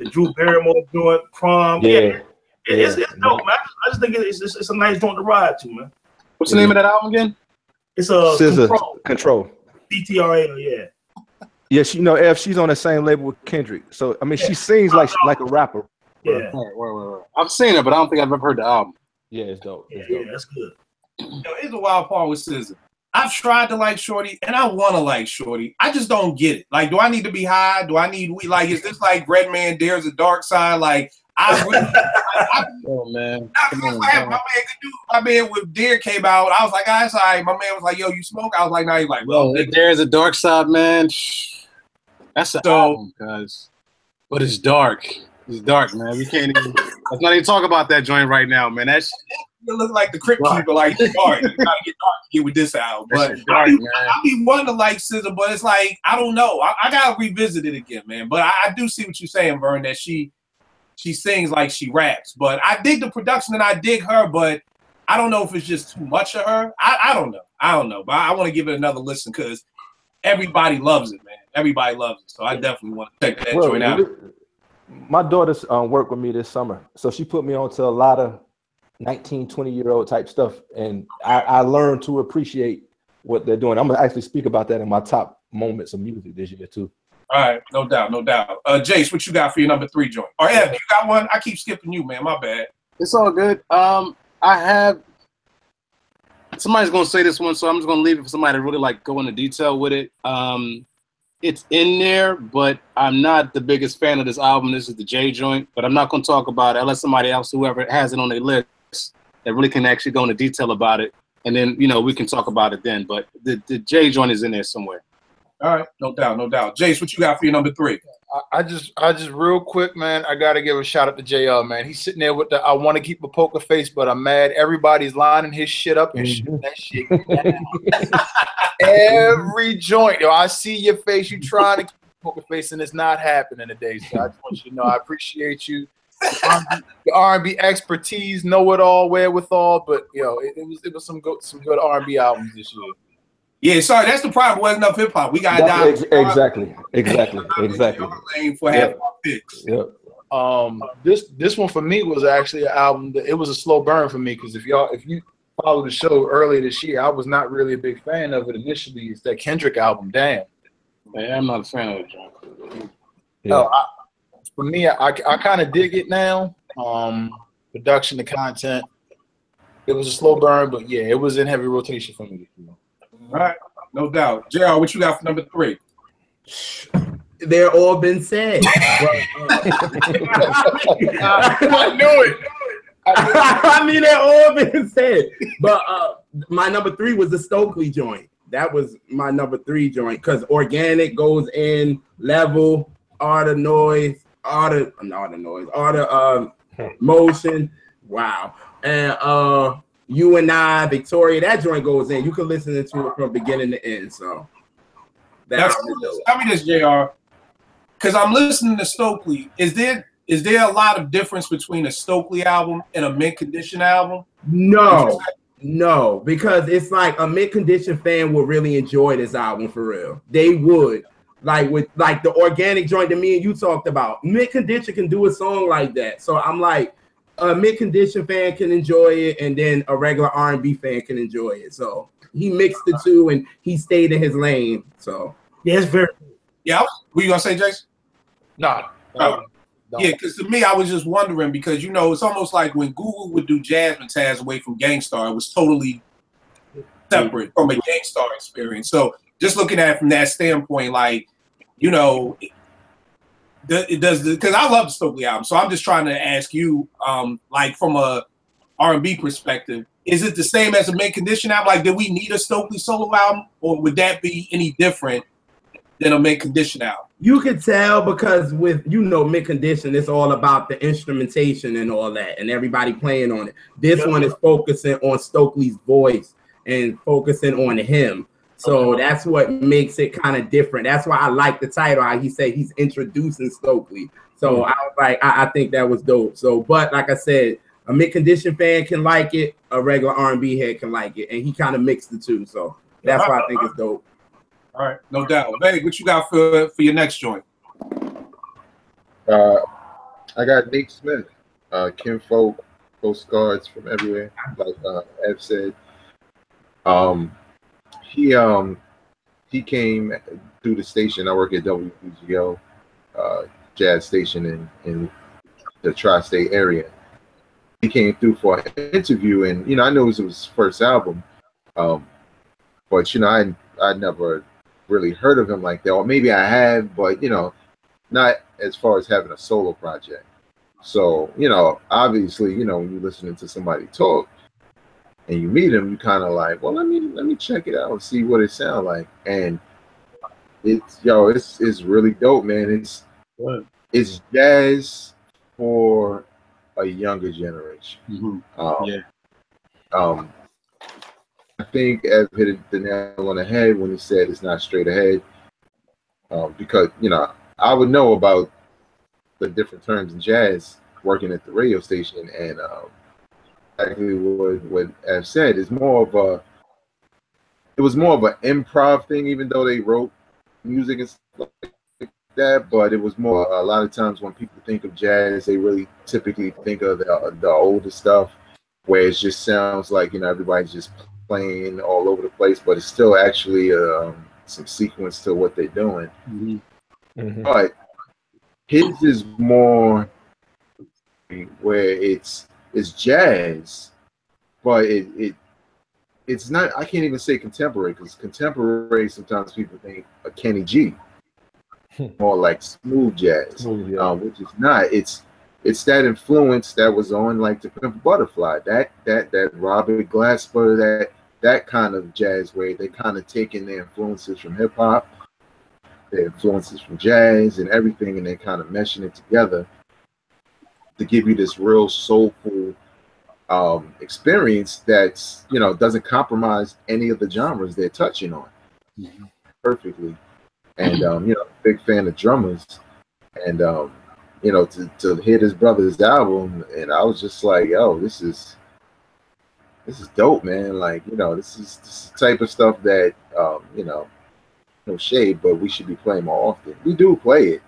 Drew Barrymore joint, Prom. Yeah. It's dope, man. I just think it's a nice joint to ride to, man. What's the name of that album again? It's SZA Control. CTRL, yeah. Yeah, she's on the same label with Kendrick. So I mean, she sings like a rapper. Yeah. Right. I've seen it, but I don't think I've ever heard the album. Yeah, it's dope. Yeah, that's good. Here's the wild part with SZA. I've tried to like Shorty, and I want to like Shorty. I just don't get it. Like, do I need to be high? Do I need weed? Like, is this like Redman Dares a Dark Side? Like, I really, Oh man, my man with Dare came out. I was like, ah, that's all right. My man was like, yo, you smoke? I was like, no. He's like, well, There's a Dark Side, man. That's an album, guys. But it's dark. It's dark, man. We can't even. Let's not even talk about that joint right now, man. That's you look like the Crypt Keeper, like dark. You gotta get dark to get with this album. But dark, I be wanting to like SZA, but it's like I don't know. I gotta revisit it again, man. But I do see what you're saying, Vern, that she sings like she raps. But I dig the production and I dig her, but I don't know if it's just too much of her. I don't know. But I want to give it another listen because everybody loves it, man. Everybody loves it. So I definitely want to check that joint out. My daughter's worked with me this summer, so she put me onto a lot of 19, 20-year-old type stuff, and I learned to appreciate what they're doing. I'm gonna actually speak about that in my top moments of music this year too. All right, no doubt. Jace, what you got for your number 3 joint? Or Ev, you got one? I keep skipping you, man. My bad. It's all good. I have. Somebody's gonna say this one, so I'm just gonna leave it for somebody to really like go into detail with it. It's in there, but I'm not the biggest fan of this album. This is the J joint, but I'm not gonna talk about it unless somebody else, whoever has it on their list, that really can actually go into detail about it, and then we can talk about it then. But the J joint is in there somewhere. All right, no doubt. Jace, what you got for your number 3? I just real quick, man, I gotta give a shout out to JL, man. He's sitting there with the I want to keep a poker face, but I'm mad. Everybody's lining his shit up and shooting that shit down. Every joint, yo, I see your face. You trying to keep a poker face, and it's not happening today. So I just want you to know I appreciate you. The R&B expertise, know it all, wherewithal, but it was some good R&B albums this year. Yeah, sorry, that's the problem. Wasn't enough hip hop. We got down. Exactly. For half our picks. Yep. This one for me was actually an album that it was a slow burn for me because if you follow the show earlier this year, I was not really a big fan of it initially. It's that Kendrick album, Damn. Yeah, I'm not a fan of it, John. No, for me, I kind of dig it now. Production, the content. It was a slow burn, but yeah, it was in heavy rotation for me. All right, no doubt. JR, what you got for number 3? They're all been said. I knew it. I mean, they're all been said. But my number 3 was the Stokely joint. That was my number 3 joint because Organic goes in, Level, Art of Noise, Art of Motion. Wow. And You and I, Victoria, that joint goes in. You can listen to it from beginning to end. So tell me this, JR, because I'm listening to Stokely. Is there a lot of difference between a Stokely album and a Mint Condition album? No, because it's like a Mint Condition fan will really enjoy this album for real. They would. With the Organic joint that me and you talked about. Mint Condition can do a song like that. So I'm like, a mid-condition fan can enjoy it, and then a regular R&B fan can enjoy it. So he mixed the two, and he stayed in his lane. So Yeah, it's very. Yeah, what you gonna say, Jason? No. Yeah, because to me, I was just wondering because it's almost like when Google would do Jasmine Taz away from Gangstar, it was totally separate from a Gangstar experience. So just looking at it from that standpoint, like it does because I love the Stokely album. So I'm just trying to ask you, like from a R&B perspective, is it the same as a Mint Condition album? Like, did we need a Stokely solo album, or would that be any different than a Mint Condition album? You could tell because with Mint Condition, it's all about the instrumentation and all that, and everybody playing on it. This one is focusing on Stokely's voice and focusing on him. So that's what makes it kind of different. That's why I like the title. How he said he's introducing Stokely. So I was like, I think that was dope. So, but like I said, a Mint Condition fan can like it, a regular R&B head can like it, and he kind of mixed the two. So that's why I think it's dope. All right, no doubt. Betty, what you got for your next joint? I got Nate Smith, Kinfolk, Postcards from Everywhere, like Ev said. He came through the station. I work at WBGO, jazz station in the tri-state area. He came through for an interview, and I knew it was his first album, but I never really heard of him like that, or maybe I have, but not as far as having a solo project. So obviously, when you're listening to somebody talk and you meet him, you kind of like, well, let me check it out and see what it sounds like. And it's really dope, man. It's jazz for a younger generation. I think Ev hit the nail on the head when he said it's not straight ahead, because I would know about the different terms in jazz working at the radio station, and exactly what Ev said is more of a. It was more of an improv thing, even though they wrote music and stuff like that. But it was more a lot of times when people think of jazz, they really typically think of the older stuff, where it just sounds like everybody's just playing all over the place, but it's still actually some sequence to what they're doing. But his is more where it's jazz, but it's not. I can't even say contemporary, because contemporary sometimes people think a Kenny G, more like smooth jazz, which is not. It's that influence that was on like the Pimp a Butterfly, that Robert Glasper, that kind of jazz where they kind of taking their influences from hip hop, their influences from jazz and everything, and they kind of meshing it together to give you this real soulful experience that's doesn't compromise any of the genres they're touching on perfectly. And big fan of drummers, and to hear this brother's album, and I was just like, yo, this is dope, man. Like, this is the type of stuff that no shade, but we should be playing more often. We do play it.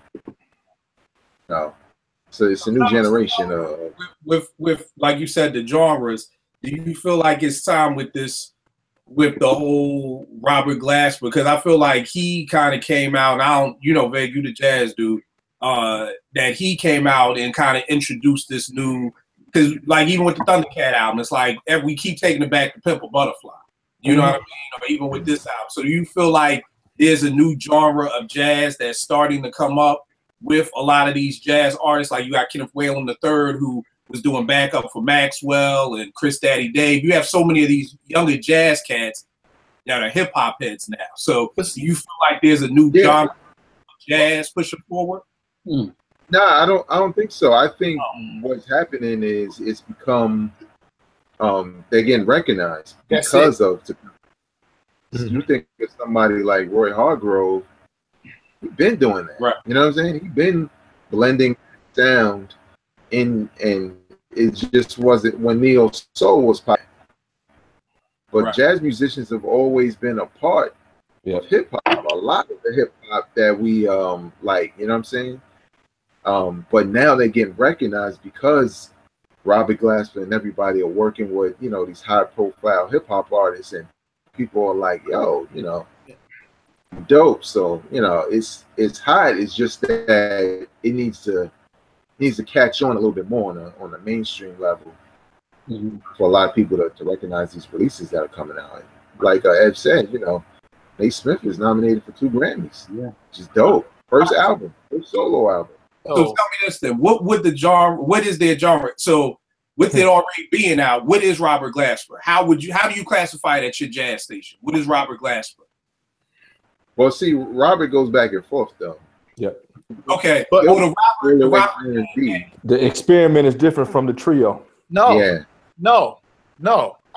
So it's a new generation of with like you said, the genres. Do you feel like it's time with the whole Robert Glasper? Because I feel like he kind of came out. I don't, Veg, you the jazz dude. That he came out and kind of introduced this new, because like even with the Thundercat album, it's like we keep taking it back to Pimp a Butterfly. You know what I mean? Or even with this album. So do you feel like there's a new genre of jazz that's starting to come up with a lot of these jazz artists? Like you got Kenneth Whalen III, who was doing backup for Maxwell, and Chris Daddy Dave. You have so many of these younger jazz cats that are hip hop heads now. So do you feel like there's a new genre of jazz pushing forward? No, I don't think so. I think what's happening is it's become they're getting recognized because of. You think of somebody like Roy Hargrove, he's been doing that. Right. You know what I'm saying? He's been blending sound in, and it just wasn't when neo soul was popular. But jazz musicians have always been a part of hip hop. A lot of the hip hop that we like, you know what I'm saying? But now they're getting recognized because Robert Glasper and everybody are working with, you know, these high profile hip hop artists, and people are like, yo, you know, dope. So, you know, it's hot. It's just that it needs to catch on a little bit more on a mainstream level for a lot of people to recognize these releases that are coming out. Like Ed said, you know, Nate Smith is nominated for 2 Grammys. Yeah, which is dope. First album, first solo album. So tell me this then: what is their genre? So with it already being out, what is Robert Glasper? How do you classify it at your jazz station? What is Robert Glasper? Well, see, Robert goes back and forth though. Yep. Okay, but the experiment is different from the trio. No.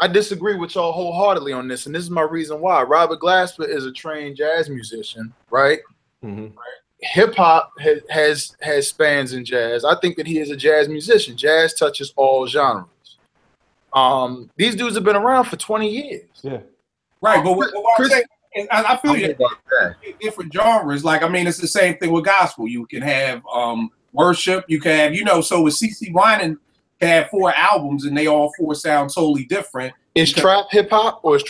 I disagree with y'all wholeheartedly on this, and this is my reason why. Robert Glasper is a trained jazz musician, right? Mm-hmm. Hip hop has spans in jazz. I think that he is a jazz musician. Jazz touches all genres. These dudes have been around for 20 years. Yeah. Right, but what I'm saying, I feel you. Different genres. Like, I mean, it's the same thing with gospel. You can have worship. You can have, you know, so with CeCe Winans had 4 albums and they all 4 sound totally different. Is trap hip hop or is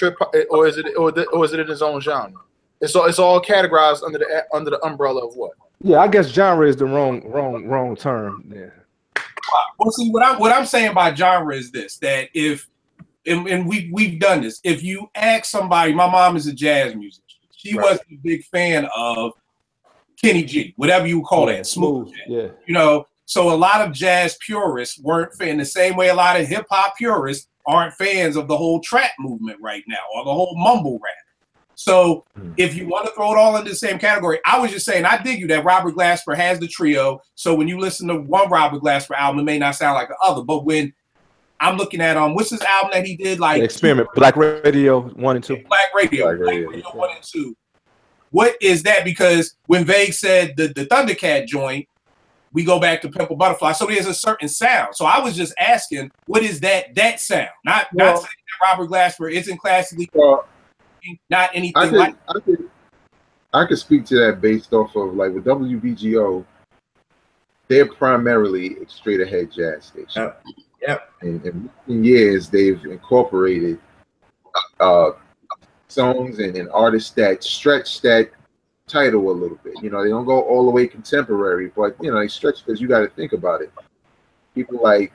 it in its own genre? It's all categorized under the umbrella of what? Yeah, I guess genre is the wrong term. Yeah. Well, see, what I'm saying by genre is this: that if and we've done this. If you ask somebody, my mom is a jazz musician. She wasn't a big fan of Kenny G, whatever you call that, smooth. Yeah. You know, so a lot of jazz purists weren't in the same way a lot of hip hop purists aren't fans of the whole trap movement right now or the whole mumble rap. So if you want to throw it all into the same category, I was just saying, I dig you that Robert Glasper has the trio. So when you listen to one Robert Glasper album, it may not sound like the other. But when I'm looking at what's his album that he did? Like the Experiment, Black Radio 1 and 2. Black Radio 1 and 2. What is that? Because when Vague said the Thundercat joint, we go back to Pimple Butterfly. So there's a certain sound. So I was just asking, what is that sound? Not saying that Robert Glasper isn't classically not anything I could speak to that based off of, like, with WBGO, they're primarily a straight ahead jazz station. Yep. And in recent years, they've incorporated songs and artists that stretch that title a little bit. You know, they don't go all the way contemporary, but, you know, they stretch because you got to think about it. People like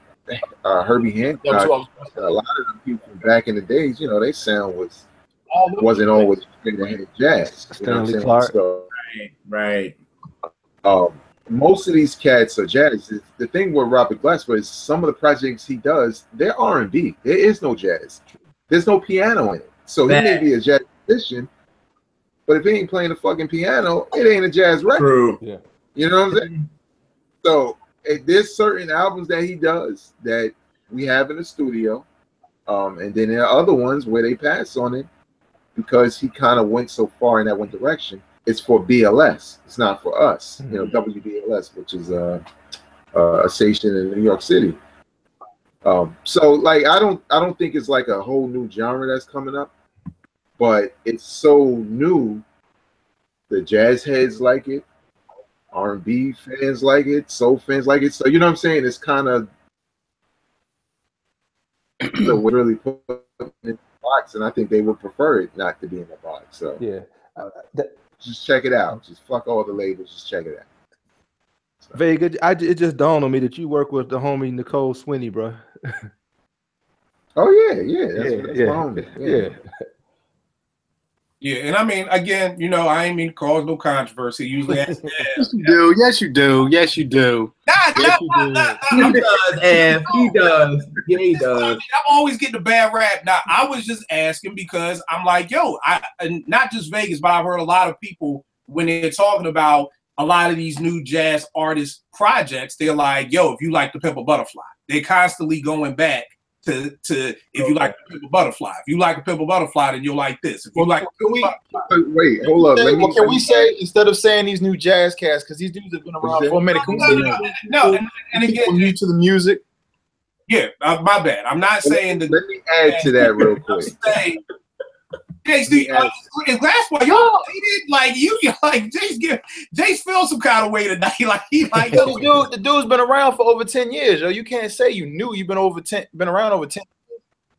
Herbie Hancock, a lot of them people back in the days, you know, their sound wasn't always straight ahead jazz. Stanley Clarke. So, right. Most of these cats are jazz. The thing with Robert Glasper is some of the projects he does, they're R&B. There is no jazz. There's no piano in it. So he may be a jazz musician, but if he ain't playing the fucking piano, it ain't a jazz record. True. Yeah. You know what I'm saying? So there's certain albums that he does that we have in the studio, and then there are other ones where they pass on it because he kind of went so far in that one direction. It's for BLS. It's not for us. You know, WBLS, which is a station in New York City. So like I don't think it's like a whole new genre that's coming up, but it's so new. The jazz heads like it, R&B fans like it, soul fans like it. So you know what I'm saying? It's kind of really put in the box, and I think they would prefer it not to be in the box. So yeah. Just check it out. Just fuck all the labels. Just check it out. So. Vega, it just dawned on me that you work with the homie Nicole Swinney, bro. Oh yeah. That's my homie. Yeah, and I mean, again, you know, I ain't mean to cause no controversy. Usually, yes, you do. Yes, you do. Yes, you do. He does. Yeah, he does. I'm always getting a bad rap. Now, I was just asking because I'm like, yo, and not just Vegas, but I've heard a lot of people when they're talking about a lot of these new jazz artist projects, they're like, yo, if you like the Pimple Butterfly, they're constantly going back to if you like the Pimple Butterfly. If you like a Pimple Butterfly, then you'll like this. If you like, wait, hold up. Can we say, instead of saying these new jazz cats, because these dudes have been around for a minute, can we say and again, new to the music? Yeah, my bad. I'm not saying that. Let me add to that real quick. Jace, is last one y'all dated? Like you like Jace feels some kind of way tonight. Like he like the dude's been around for over 10 years, yo. You can't say you knew you've been around over 10.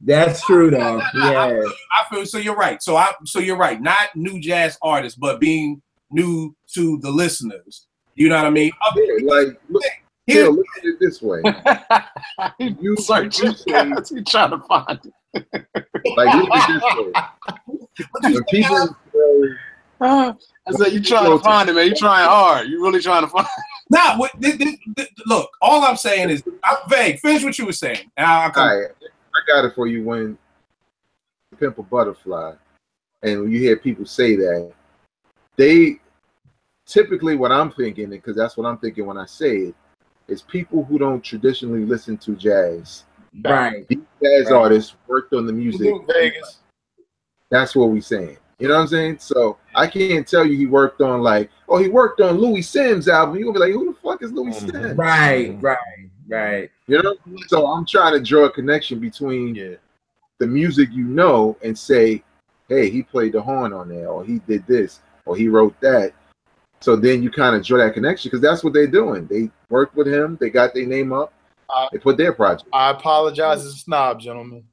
That's true though. Yeah. I feel so you're right. So you're right. Not new jazz artists, but being new to the listeners. You know what I mean? Like look at it this way. You trying to find it. Like look at it this way. When people I said you trying to find it, man. You trying hard. You really trying to find it. Nah, look, all I'm saying is I'm vague. Finish what you were saying. I got it for you. When Pimp a Butterfly, and when you hear people say that, they typically what I'm thinking, because that's what I'm thinking when I say it, is people who don't traditionally listen to jazz. Right. These jazz artists worked on the music. Vegas. That's what we're saying. You know what I'm saying? So I can't tell you he worked on he worked on Louis Sims' album. You're gonna be like, who the fuck is Louis Sims? Right. You know? So I'm trying to draw a connection between the music and say, hey, he played the horn on there, or he did this, or he wrote that. So then you kind of draw that connection, because that's what they're doing. They worked with him, they got their name up, they put their project. I apologize as a snob, gentlemen.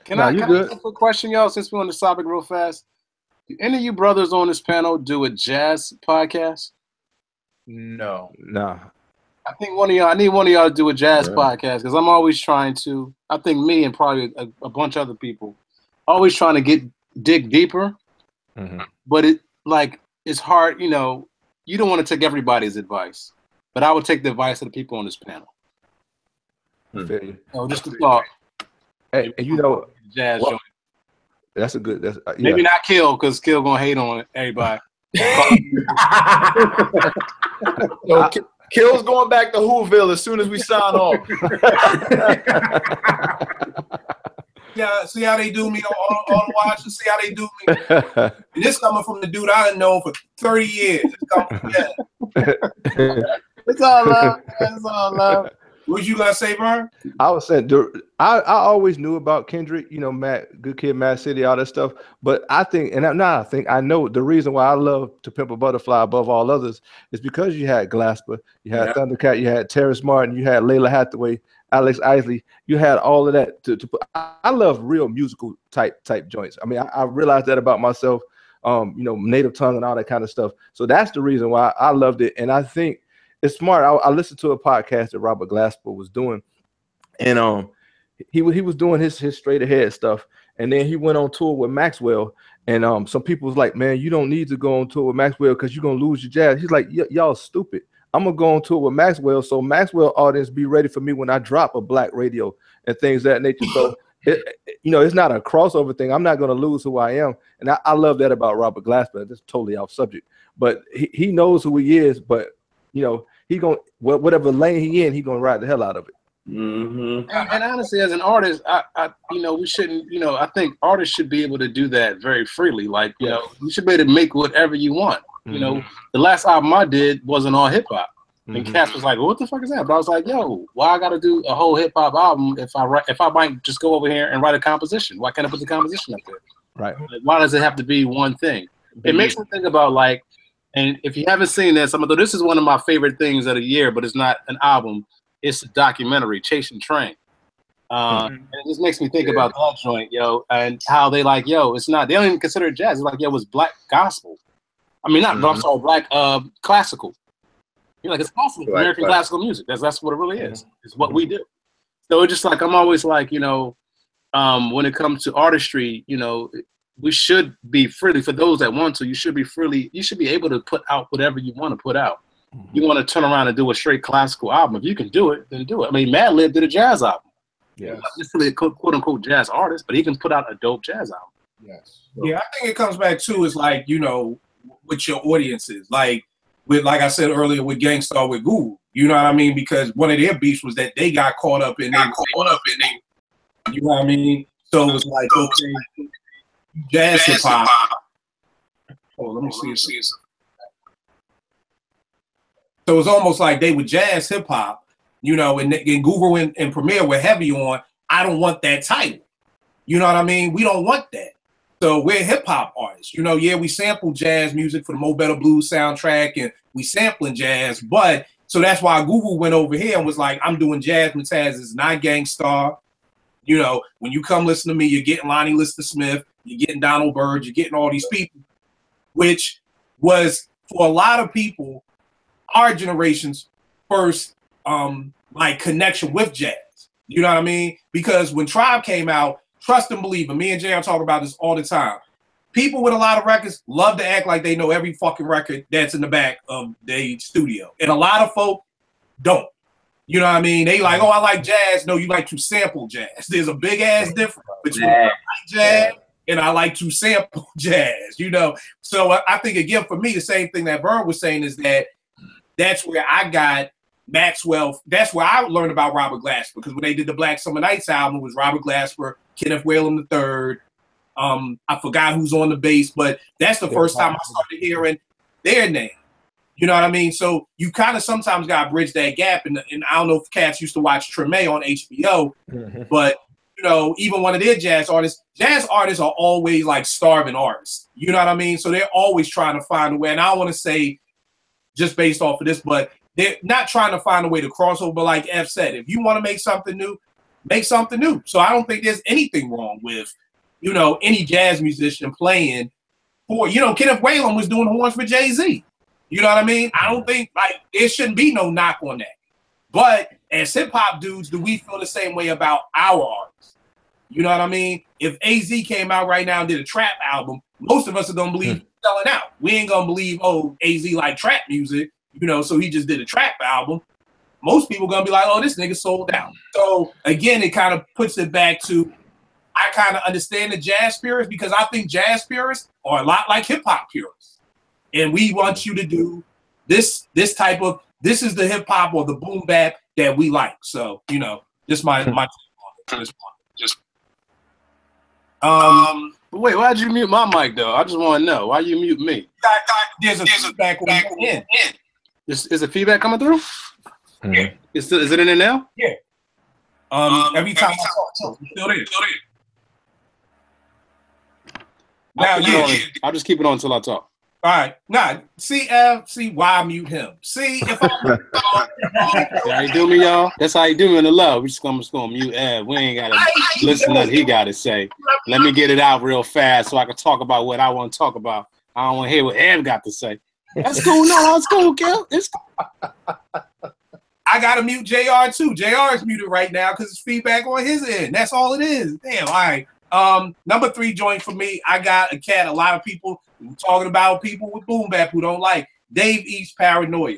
Can I ask a quick question, y'all, since we're on the topic real fast? Do any of you brothers on this panel do a jazz podcast? No. Nah. I think I need one of y'all to do a jazz podcast, because I'm always trying to, I think me and probably a bunch of other people, always trying to dig deeper. Mm-hmm. But it's hard, you don't want to take everybody's advice. But I would take the advice of the people on this panel. Just a thought. Hey, and jazz joint. That's a good. Maybe not Kill, because Kill gonna hate on everybody. Yo, Kill's going back to Whoville as soon as we sign off. Yeah, see how they do me on watch and see how they do me. And this coming from the dude I done known for 30 years. It's all love. It's all love. What you gonna say, Vern? I was saying, I always knew about Kendrick, Matt, Good Kid, Mad City, all that stuff. But I think, I know the reason why I love To Pimp a Butterfly above all others is because you had Glasper, you had Thundercat, you had Terrace Martin, you had Layla Hathaway, Alex Isley. You had all of that. I love real musical type joints. I mean, I realized that about myself. Native tongue and all that kind of stuff. So that's the reason why I loved it. And I think it's smart. I listened to a podcast that Robert Glasper was doing, and he was doing his straight ahead stuff, and then he went on tour with Maxwell, and some people was like, man, you don't need to go on tour with Maxwell because you're gonna lose your jazz. He's like, y'all stupid. I'm gonna go on tour with Maxwell, so Maxwell audience be ready for me when I drop a black radio and things of that nature. So it's not a crossover thing. I'm not gonna lose who I am, and I love that about Robert Glasper. That's totally off subject, but he knows who he is, but he gonna whatever lane he in, he gonna ride the hell out of it. Mm-hmm. And honestly, as an artist, we shouldn't. I think artists should be able to do that very freely. Like, you should be able to make whatever you want. Mm-hmm. The last album I did wasn't all hip hop, and Mm-hmm. Cass was like, well, "What the fuck is that?" But I was like, "Yo, why I got to do a whole hip hop album if I might just go over here and write a composition? Why can't I put the composition up there? Right? Like, why does it have to be one thing?" It makes me think about and if you haven't seen this, this is one of my favorite things of the year, but it's not an album. It's a documentary, Chasing Train. And it just makes me think about that joint, and how they it's not, they don't even consider it jazz. It's like, it's black gospel. I mean, I'm sorry, black classical. You're like, it's classical, American classical music. That's what it really is. It's what we do. So it's just like, I'm always like, when it comes to artistry, we should be freely, for those that want to, you should be able to put out whatever you want to put out. You want to turn around and do a straight classical album. If you can do it, then do it. I mean, Madlib did a jazz album. Yes. He's not necessarily a quote unquote jazz artist, but he can put out a dope jazz album. Yes. Yeah, I think it comes back to is like, with your audiences. Like I said earlier with Gangstar with Guru. You know what I mean? Because one of their beefs was that they got caught up in you know what I mean? So it was like, okay, jazz hip hop. Oh, let me see. So it's almost like they were jazz hip hop, and Guru and Premier were heavy on, I don't want that title. You know what I mean? We don't want that. So we're hip hop artists. You know, yeah, we sample jazz music for the Mo Better Blues soundtrack, and we sampling jazz. But so that's why Google went over here and was like, I'm doing Jasmine Taz as not Gang Starr. You know, when you come listen to me, you're getting Lonnie Liston Smith, you're getting Donald Byrd, you're getting all these people, which was for a lot of people, our generation's first like connection with jazz. You know what I mean? Because when Tribe came out, trust and believe, and me and Jay are talking about this all the time. People with a lot of records love to act like they know every fucking record that's in the back of their studio. And a lot of folk don't. You know what I mean? They like, oh, I like jazz. No, you like to sample jazz. There's a big ass difference between I like jazz and I like to sample jazz, you know? So I think, again, for me, the same thing that Vern was saying is that that's where I got Maxwell. That's where I learned about Robert Glasper, because when they did the Black Summer Nights album, it was Robert Glasper, Kenneth Whalum III. I forgot who's on the bass, but that's the first time I started hearing their name. You know what I mean? So you kind of sometimes got to bridge that gap. And I don't know if cats used to watch Treme on HBO, but, you know, even one of their jazz artists are always like starving artists. You know what I mean? So they're always trying to find a way. And I want to say, just based off of this, but they're not trying to find a way to cross over. But like F said, if you want to make something new, make something new. So I don't think there's anything wrong with, you know, any jazz musician playing for, you know, Kenneth Whalum was doing horns for Jay-Z. You know what I mean? I don't think, like, there shouldn't be no knock on that. But as hip-hop dudes, do we feel the same way about our artists? You know what I mean? If AZ came out right now and did a trap album, most of us are going to believe he's selling out. We ain't going to believe, oh, AZ like trap music, you know, so he just did a trap album. Most people going to be like, oh, this nigga sold out. So, again, it kind of puts it back to, I kind of understand the jazz purists, because I think jazz purists are a lot like hip-hop purists. And we want you to do this type of, this is the hip hop or the boom bap that we like. So, you know, just my take on it. Wait, why'd you mute my mic though? I just want to know why you mute me. There's a feedback in. Is the feedback coming through? Yeah. Is it in there now? Yeah. Every time I talk, it's still there. Now, I'll just keep it on until I talk. All right. Nah, see why I mute him. See if That's how you do me, y'all. That's how you do me in the love. We're just gonna mute Ev. We ain't gotta listen to what he gotta say. Let me get it out real fast so I can talk about what I want to talk about. I don't want to hear what Ev got to say. That's cool. No, it's cool, Kel. It's cool. I gotta mute JR too. JR is muted right now because it's feedback on his end. That's all it is. Damn. All right. Number 3 joint for me. I got a cat. A lot of people talking about people with boom bap who don't like Dave East Paranoia.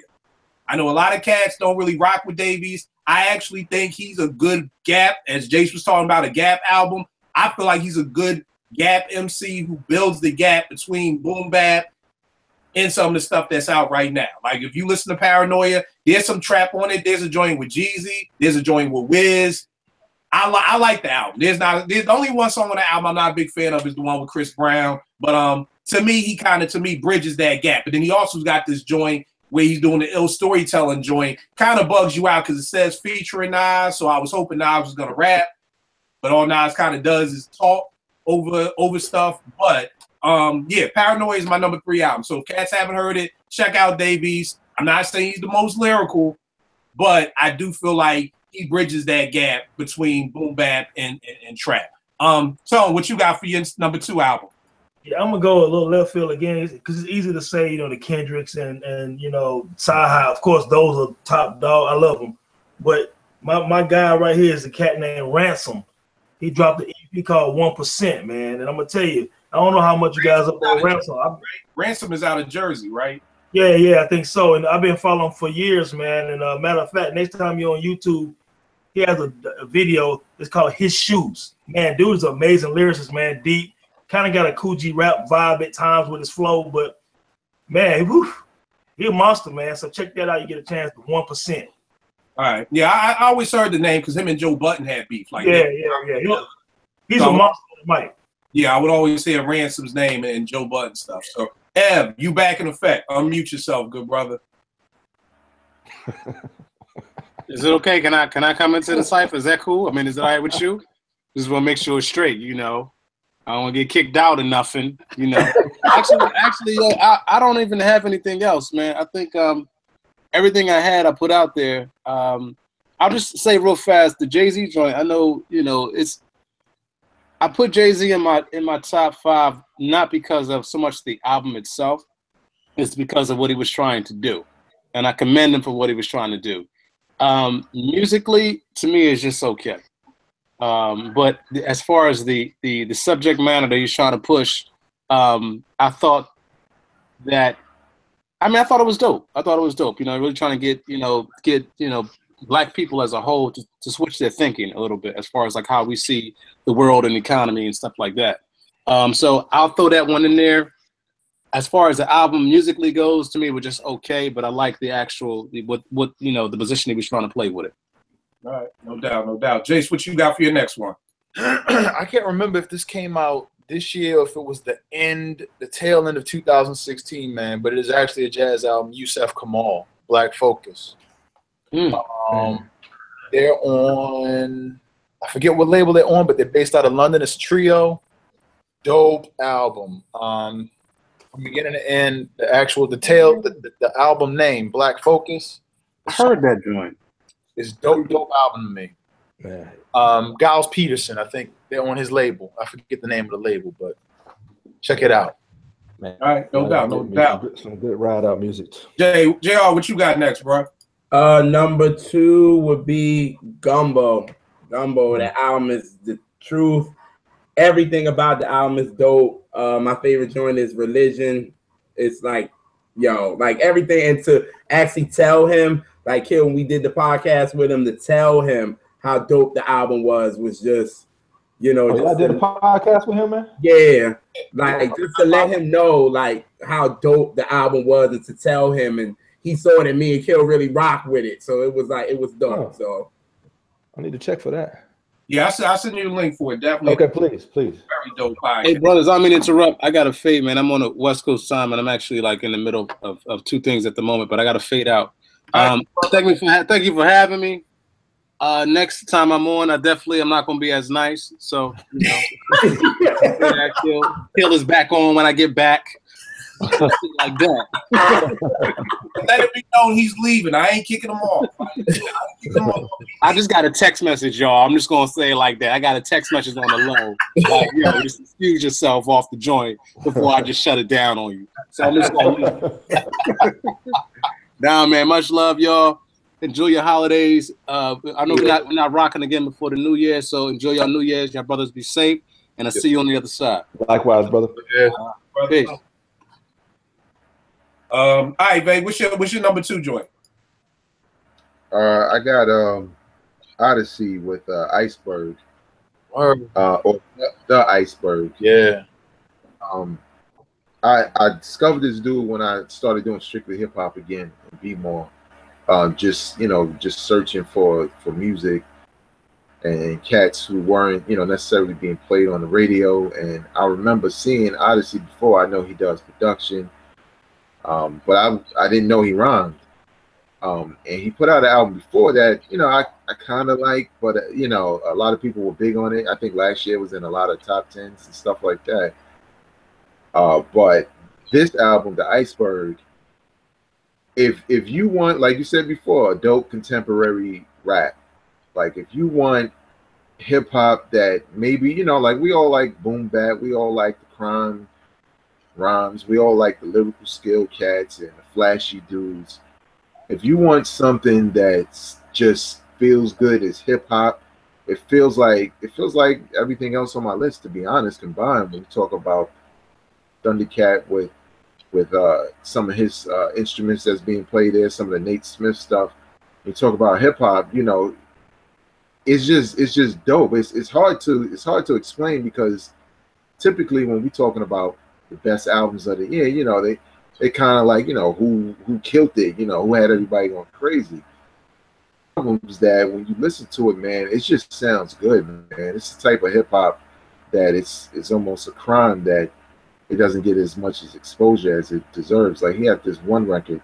I know a lot of cats don't really rock with Dave East. I actually think he's a good gap, as Jace was talking about, a gap album. I feel like he's a good gap MC who builds the gap between boom bap and some of the stuff that's out right now. Like if you listen to Paranoia, there's some trap on it. There's a joint with Jeezy. There's a joint with Wiz. I like the album. There's only one song on the album I'm not a big fan of is the one with Chris Brown. But to me, he kind of bridges that gap. But then he also got this joint where he's doing the ill storytelling joint. Kind of bugs you out because it says featuring Nas. So I was hoping Nas was gonna rap, but all Nas kind of does is talk over stuff. But yeah, Paranoia is my number 3 album. So if cats haven't heard it, check out Dave East. I'm not saying he's the most lyrical, but I do feel like he bridges that gap between boom bap and trap. So what you got for your number 2 album? Yeah, I'm gonna go a little left field again because it's easy to say, you know, the Kendricks and you know, Sci-Hi. Of course, those are top dog. I love them, but my guy right here is a cat named Ransom. He dropped an EP called 1%, man, and I'm gonna tell you, I don't know how much you guys up on Ransom. Ransom is out of Jersey, right? Yeah, I think so. And I've been following him for years, man. And matter of fact, next time you're on YouTube, he has a video. It's called His Shoes. Man, dude is an amazing lyricist, man. Deep. Kind of got a Cool G rap vibe at times with his flow, but man, he's a monster, man. So check that out. You get a chance to 1%. All right. Yeah, I always heard the name because him and Joe Budden had beef. Like yeah. He's a monster on the mic. Yeah, I would always hear Ransom's name and Joe Budden stuff. So Ev, you back in effect. Unmute yourself, good brother. Is it okay? Can I come into the cipher? Is that cool? I mean, is it all right with you? Just want to make sure it's straight, you know. I don't want to get kicked out or nothing, you know. actually, I don't even have anything else, man. I think everything I had, I put out there. I'll just say real fast, the Jay-Z joint. I know, you know, I put Jay-Z in my top 5, not because of so much the album itself. It's because of what he was trying to do, and I commend him for what he was trying to do. Musically, to me, it's just okay. But as far as the subject matter that he's trying to push, I thought it was dope. I thought it was dope. You know, really trying to get Black people as a whole to switch their thinking a little bit as far as like how we see the world and economy and stuff like that. So I'll throw that one in there. As far as the album musically goes, to me, it was just okay, but I like the actual what the position he was trying to play with it. All right, no doubt. Jace, what you got for your next one? I can't remember if this came out this year or if it was the tail end of 2016, man. But it is actually a jazz album, Yusef Kamal, Black Focus. They're on, I forget what label they're on, but they're based out of London. It's a trio. Dope album. From beginning to end, the album name, Black Focus. I heard that joint. It's dope album to me. Man. Giles Peterson, I think they're on his label. I forget the name of the label, but check it out. Man. All right, no doubt. Some good ride out music. JR, what you got next, bro? Number 2 would be Gumbo. The album is the truth. Everything about the album is dope. My favorite joint is Religion. It's like, everything. And to actually tell him, like here when we did the podcast with him, to tell him how dope the album was just, I did a podcast with him, man? Yeah. Like just to let him know like how dope the album was and to tell him, and he saw it in me and Kill really rock with it. So it was dope. Oh. So I need to check for that. Yeah, I'll send you a link for it. Definitely. Okay, please. Very dope podcast. Hey, brothers, I mean to interrupt. I got to fade, man. I'm on a West Coast time, and I'm actually like in the middle of 2 things at the moment, but I got to fade out. Thank you for having me. Next time I'm on, I'm not going to be as nice. So, Kill is back on when I get back. Like that. Let it be known he's leaving. I ain't kicking him off. I just got a text message, y'all. I'm just gonna say it like that. I got a text message on the low. Like, just excuse yourself off the joint before I just shut it down on you. So I'm just gonna Nah, man, much love, y'all. Enjoy your holidays. I know we're not rocking again before the New Year, so enjoy your New Year's. Y'all brothers be safe, and I'll see you on the other side. Likewise, brother. Peace. All right, babe. What's your number 2 joint? I got Odyssey with Iceberg. Or the Iceberg. Yeah. I discovered this dude when I started doing strictly hip hop again and be more just searching for music and cats who weren't necessarily being played on the radio. And I remember seeing Odyssey before. I know he does production. But I didn't know he rhymed. And he put out an album before that, I kind of like, but a lot of people were big on it. I think last year was in a lot of top 10s and stuff like that. But this album, The Iceberg, if you want, like you said before, a dope contemporary rap, like if you want hip hop that maybe, like we all like boom bap, we all like the crime rhymes, we all like the lyrical skill cats and the flashy dudes. If you want something that just feels good as hip hop, it feels like everything else on my list, to be honest, combined. When you talk about Thundercat with some of his instruments that's being played there, some of the Nate Smith stuff. You talk about hip hop, it's just dope. It's hard to explain, because typically when we're talking about the best albums of the year, they kind of like, who killed it, who had everybody going crazy. Albums that when you listen to it, man, it just sounds good, man. It's the type of hip hop that it's almost a crime that it doesn't get as much as exposure as it deserves. Like, he had this one record,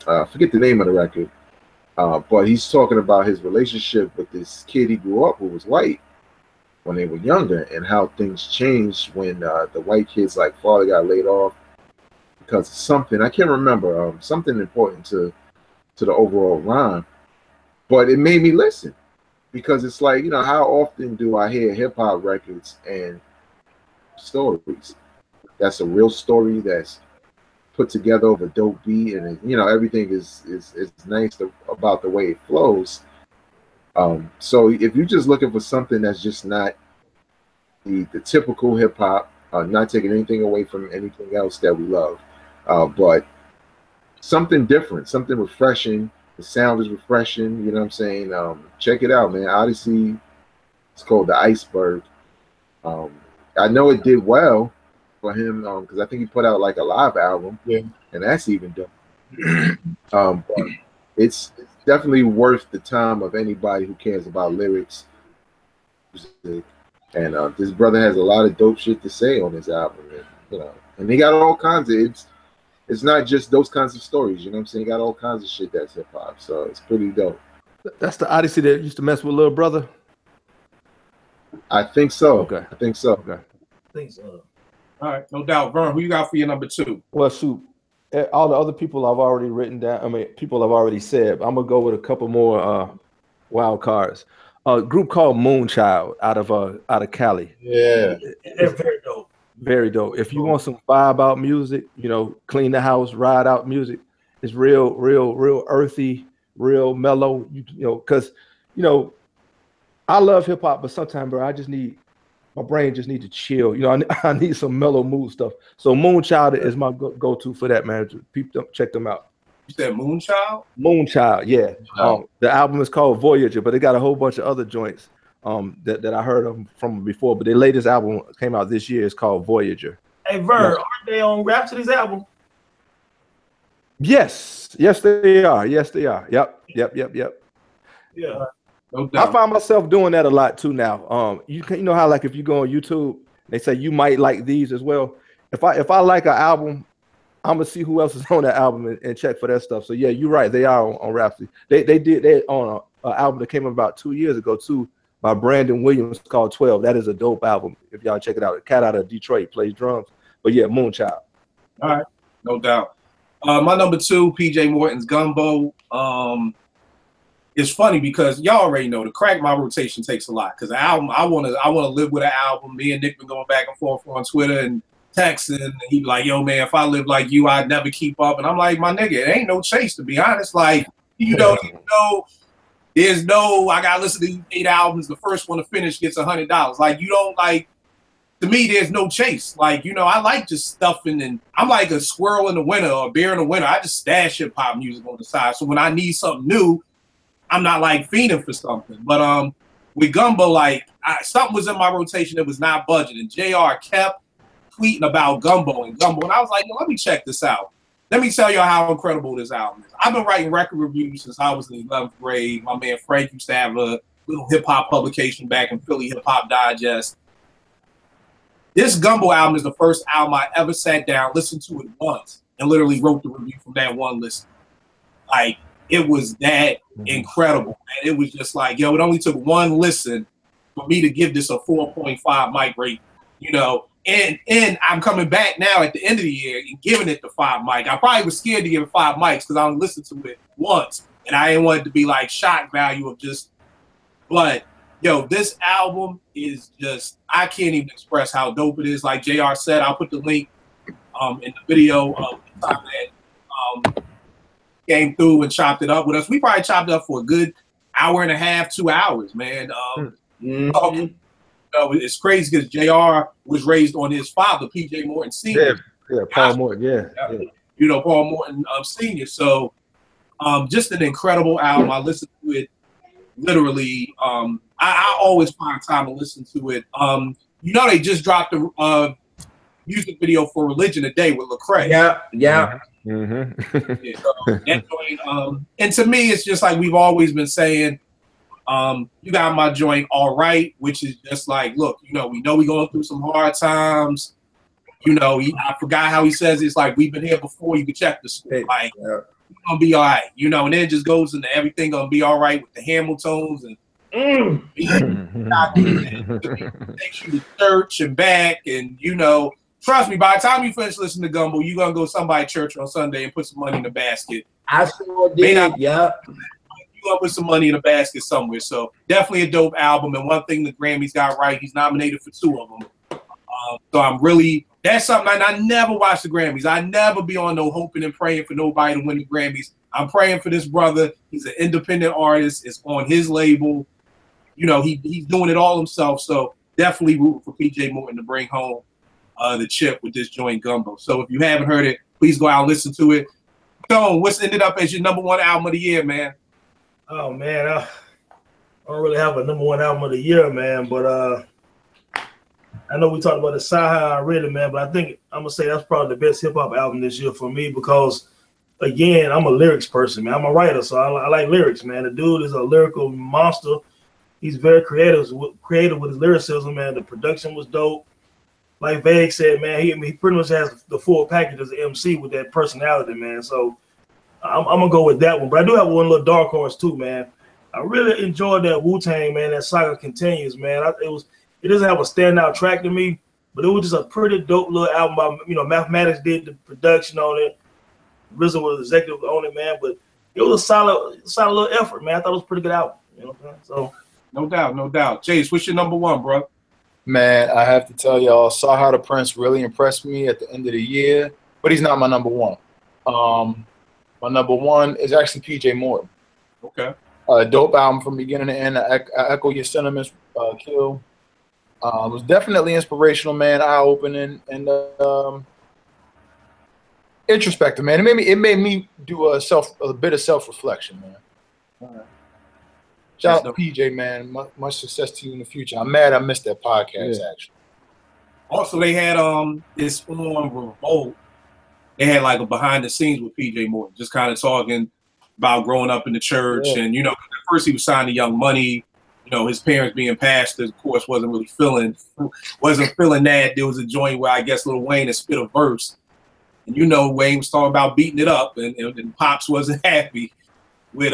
forget the name of the record, but he's talking about his relationship with this kid he grew up with who was white, when they were younger, and how things changed when the white kid's like father got laid off because of something I can't remember, something important to the overall rhyme, but it made me listen because it's like, you know, how often do I hear hip hop records and stories that's a real story that's put together over dope beat, and you know, everything is nice about the way it flows. So if you're just looking for something that's just not the typical hip hop, not taking anything away from anything else that we love, but something different, something refreshing. The sound is refreshing. You know what I'm saying? Check it out, man. Odyssey. It's called The Iceberg. I know it did well for him because I think he put out like a live album, and that's even dope. But it's definitely worth the time of anybody who cares about lyrics, music, and this brother has a lot of dope shit to say on his album, and, you know, and he got all kinds of it's not just those kinds of stories, you know what I'm saying? He got all kinds of shit that's hip hop, so it's pretty dope. That's the Odyssey that used to mess with Little Brother. I think so. Okay. I think so. Okay. I think so. All right, no doubt. Vern, who you got for your number 2? Well, shoot, all the other people I've already written down. I mean, people I've already said. I'm gonna go with a couple more wild cards. A group called Moonchild out of Cali. Yeah, They're very dope. Very dope. If you want some vibe out music, you know, clean the house, ride out music, it's real earthy, real mellow. You know, because you know, I love hip hop, but sometimes, bro, my brain just need to chill. You know, I need some mellow mood stuff. So Moonchild is my go-to for that, man. Check them out. You said Moonchild? Moonchild, yeah. The album is called Voyager, but they got a whole bunch of other joints that I heard of from before. But their latest album came out this year. It's called Voyager. Hey, Vern, aren't they on Rhapsody's album? Yes, they are. Yes, they are. Yep. Yeah. No doubt. I find myself doing that a lot too now. You know how like if you go on YouTube, they say you might like these as well. If I like an album, I'm gonna see who else is on that album and check for that stuff. So yeah, you're right. They are on Rhapsody. They on an album that came out about 2 years ago too by Brandon Williams called 12. That is a dope album. If y'all check it out, a cat out of Detroit plays drums. But yeah, Moonchild. All right, no doubt. My number 2, PJ Morton's Gumbo. It's funny because y'all already know to crack my rotation takes a lot. Because the album, I wanna live with an album. Me and Nick been going back and forth on Twitter and texting, and he be like, "Yo, man, if I live like you, I'd never keep up." And I'm like, "My nigga, it ain't no chase, to be honest. Like, there's no. I gotta listen to these 8 albums. The first one to finish gets $100. Like, you don't like. To me, there's no chase. Like, you know, I like just stuffing, and I'm like a squirrel in the winter or a bear in the winter. I just stash hip hop music on the side. So when I need something new, I'm not like fiending for something. But with Gumbo, like something was in my rotation that was not budgeted. And JR kept tweeting about Gumbo, and I was like, let me check this out. Let me tell you how incredible this album is. I've been writing record reviews since I was in the 11th grade. My man Frank used to have a little hip hop publication back in Philly, Hip Hop Digest. This Gumbo album is the first album I ever sat down, listened to it once, and literally wrote the review from that one listen. Like, it was that incredible, man. It was just like, yo, it only took one listen for me to give this a 4.5 mic rate, you know. And I'm coming back now at the end of the year and giving it the 5 mic. I probably was scared to give it 5 mics because I only listened to it once, and I didn't want it to be like shock value of just. But yo, this album is just, I can't even express how dope it is. Like JR said, I'll put the link in the video of the time that came through and chopped it up with us. We probably chopped it up for a good hour and a half, 2 hours, man. It's crazy because JR was raised on his father, PJ Morton Sr. Yeah, Paul Morton, yeah. You know, Paul Morton Sr. So just an incredible album. I listened to it literally. I always find time to listen to it. You know, they just dropped a music video for Religion Today with Lecrae. Yeah. And to me, it's just like we've always been saying, you got my joint all right, which is just like, look, you know we're going through some hard times. You know, I forgot how he says it's like, we've been here before, you can check the score. Like, we're gonna be all right, you know, and then it just goes into everything gonna be all right with the Hamiltones and Takes you to church and back, and you know, trust me, by the time you finish listening to Gumbo, you're gonna go to somebody's church on Sunday and put some money in the basket. I sure did. Yeah. You gonna put some money in the basket somewhere. So definitely a dope album. And one thing the Grammys got right, he's nominated for 2 of them. So I'm really, that's something I never watch the Grammys. I never be on no hoping and praying for nobody to win the Grammys. I'm praying for this brother. He's an independent artist. It's on his label. You know, he's doing it all himself. So definitely rooting for PJ Morton to bring home the chip with this joint Gumbo. So if you haven't heard it, please go out and listen to it. Tone, what's ended up as your #1 album of the year, man? Oh man, I don't really have a #1 album of the year, man. But I know we talked about the Sci-Hi already, man. But I think I'm gonna say that's probably the best hip hop album this year for me because, again, I'm a lyrics person, man. I'm a writer, so I like lyrics, man. The dude is a lyrical monster. He's very creative with his lyricism, man. The production was dope. Like Vague said, man, he pretty much has the full package as an MC with that personality, man. So I'm gonna go with that one. But I do have one little dark horse too, man. I really enjoyed that Wu-Tang, man. That Saga Continues, man. It doesn't have a standout track to me, but it was just a pretty dope little album. By, you know, Mathematics did the production on it. RZA was executive on it, man. But it was a solid little effort, man. I thought it was a pretty good album. You know what I'm saying? So no doubt. Chase, what's your #1, bro? Man, I have to tell y'all, Saha the Prince really impressed me at the end of the year, but he's not my #1. My #1 is actually PJ Morton. Okay. Dope album from beginning to end. I echo your sentiments, Kill. It was definitely inspirational, man, eye-opening, and introspective, man. It made me do a bit of self-reflection, man. All right. Shout out to PJ, man. Much success to you in the future. I'm mad I missed that podcast, actually. Also, they had this on Revolt. They had like a behind the scenes with PJ Morton, just kind of talking about growing up in the church. And, you know, at first he was signed to Young Money. You know, his parents being pastors, of course, wasn't feeling that. There was a joint where I guess Lil Wayne had spit a verse. And, you know, Wayne was talking about beating it up, and Pops wasn't happy with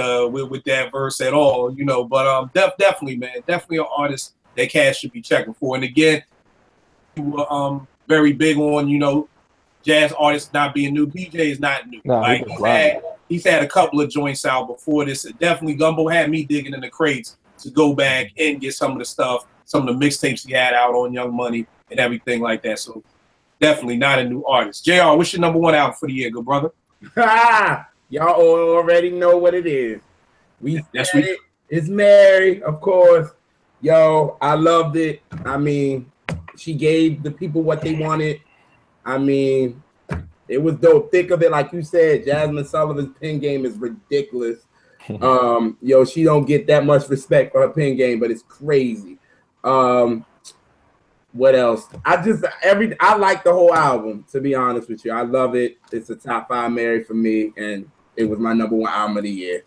that verse at all, you know. But definitely, man, definitely an artist that Cash should be checking for. And again, we were very big on, you know, jazz artists not being new. PJ is not new. No, like he's had a couple of joints out before this. Definitely Gumbo had me digging in the crates to go back and get some of the stuff, some of the mixtapes he had out on Young Money and everything like that. So definitely not a new artist. JR, what's your #1 album for the year, good brother? Y'all already know what it is. It's Mary, of course. Yo, I loved it. I mean, she gave the people what they wanted. I mean, it was dope. Thick of it, like you said, Jasmine Sullivan's pen game is ridiculous. Yo, she don't get that much respect for her pen game, but it's crazy. What else? I like the whole album, to be honest with you. I love it. It's a top 5 Mary for me, and it was my #1 album of the year.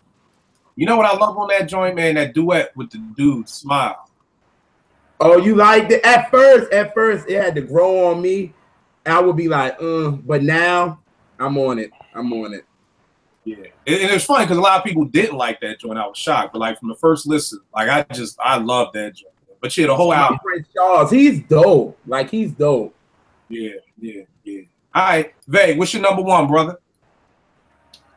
You know what I love on that joint, man? That duet with the dude, Smile. Oh, you liked it? At first, it had to grow on me. I would be like, but now I'm on it. Yeah. And it's funny because a lot of people didn't like that joint. I was shocked. But like from the first listen, like I love that joint. But yeah, the whole album. Prince Charles, he's dope. Like, he's dope. Yeah. All right, Vay, what's your #1, brother?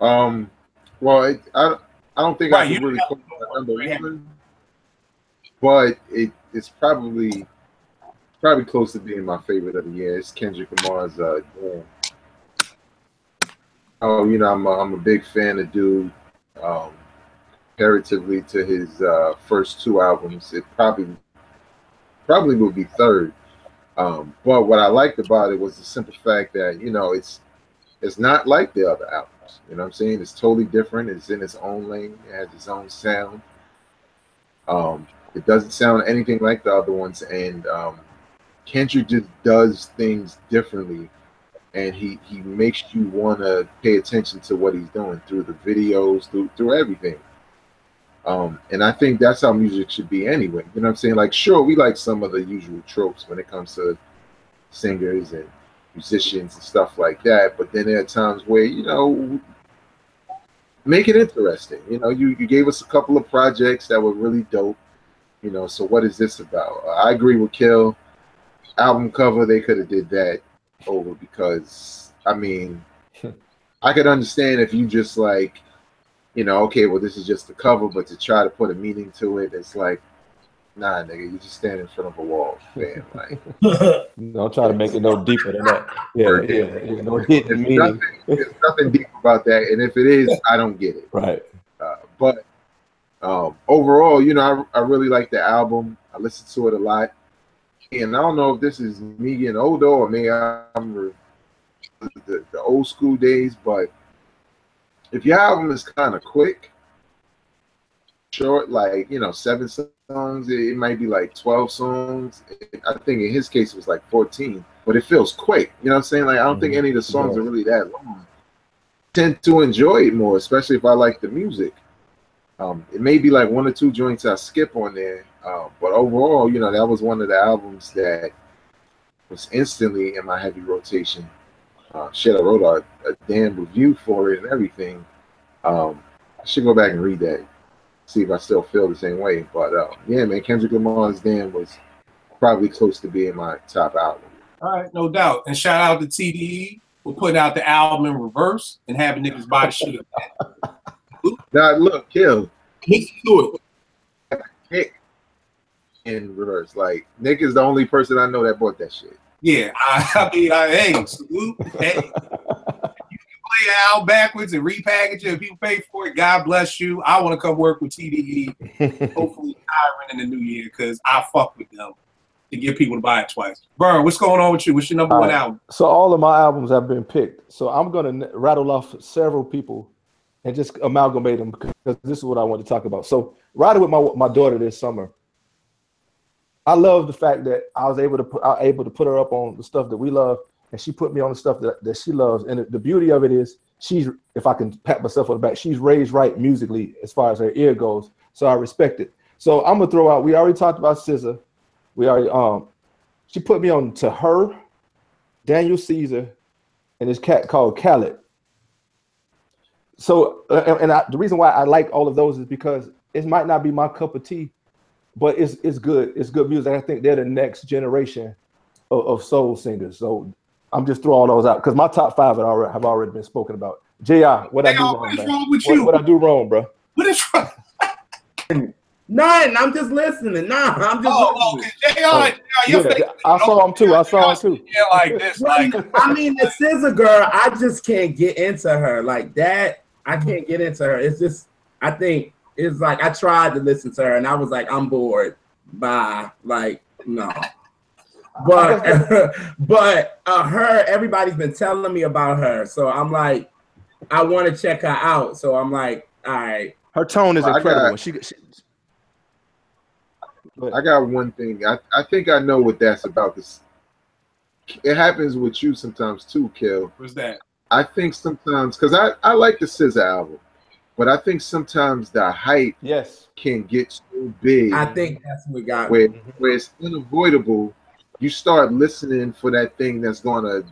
Well, I don't think I can really put my #1, but it's probably close to being my favorite of the year. It's Kendrick Lamar's Damn. Oh, you know, I'm a big fan of dude. Comparatively to his first 2 albums, it probably will be third. But what I liked about it was the simple fact that, you know, it's not like the other albums. You know what I'm saying? It's totally different. It's in its own lane. It has its own sound. It doesn't sound anything like the other ones, and Kendrick just does things differently, and he makes you want to pay attention to what he's doing through the videos, through everything. And I think that's how music should be anyway. You know what I'm saying? Like, sure, we like some of the usual tropes when it comes to singers and musicians and stuff like that, but then there are times where, you know, make it interesting. You know, you gave us a couple of projects that were really dope. You know, so what is this about? I agree with Kill. Album cover, they could have did that over, because I mean, I could understand if you just like, you know, okay, well, this is just the cover, but to try to put a meaning to it, it's like, nah, nigga, you just stand in front of a wall, man. Like, don't try to make it no deeper than that. Yeah. No hidden meaning. There's nothing deep about that, and if it is, I don't get it. Right. But overall, you know, I really like the album. I listen to it a lot, and I don't know if this is me getting older or maybe I'm the old school days, but if your album is kind of quick, short, like, you know, 7 songs, it might be like 12 songs. I think in his case it was like 14, but it feels quick. You know what I'm saying? Like, I don't think any of the songs are really that long. I tend to enjoy it more, especially if I like the music. It may be like 1 or 2 joints I skip on there, but overall, you know, that was one of the albums that was instantly in my heavy rotation. Shit, I wrote a damn review for it and everything. I should go back and read that, see if I still feel the same way. But yeah, man, Kendrick Lamar's Damn was probably close to being my top album. All right, no doubt. And shout out to TDE for putting out the album in reverse and having niggas buy the shit. Now, look, Kill. Listen to it. Nick in reverse. Like, Nick is the only person I know that bought that shit. Yeah, I mean, hey, salute. Hey, you can play it out backwards and repackage it. If people pay for it, God bless you. I want to come work with TDE, hopefully hiring in the new year, because I fuck with them to get people to buy it twice. Burn, what's going on with you? What's your number one album? So all of my albums have been picked. So I'm going to rattle off several people and just amalgamate them, because this is what I want to talk about. So riding with my daughter this summer, I love the fact that I was able to put her up on the stuff that we love, and she put me on the stuff that she loves. And the beauty of it is, if I can pat myself on the back, she's raised right musically as far as her ear goes. So I respect it. So I'm gonna throw out. We already talked about SZA. We already she put me on to her, Daniel Caesar, and this cat called Khaled. So the reason why I like all of those is because it might not be my cup of tea, but it's good. It's good music. I think they're the next generation of soul singers. So I'm just throwing all those out because my top 5 have already been spoken about. JR, what I do wrong, what is wrong with you? What I do wrong, bro? What is wrong? Nothing. I'm just listening. Nah, I'm just listening. JR, I saw him too. I saw him too. Yeah, like this. Like, I mean, the SZA girl, I just can't get into her like that. I can't get into her. It's just, I think it's like I tried to listen to her and I was like, I'm bored. Bye. Like, no. But her, everybody's been telling me about her, so I'm like, I want to check her out. So I'm like, all right. Her tone is incredible. I got one thing. I think I know what that's about. This, it happens with you sometimes too, Kel. What's that? I think sometimes, because I like the SZA album, but I think sometimes the hype can get so big. I think that's what got where it's unavoidable. You start listening for that thing that's gonna,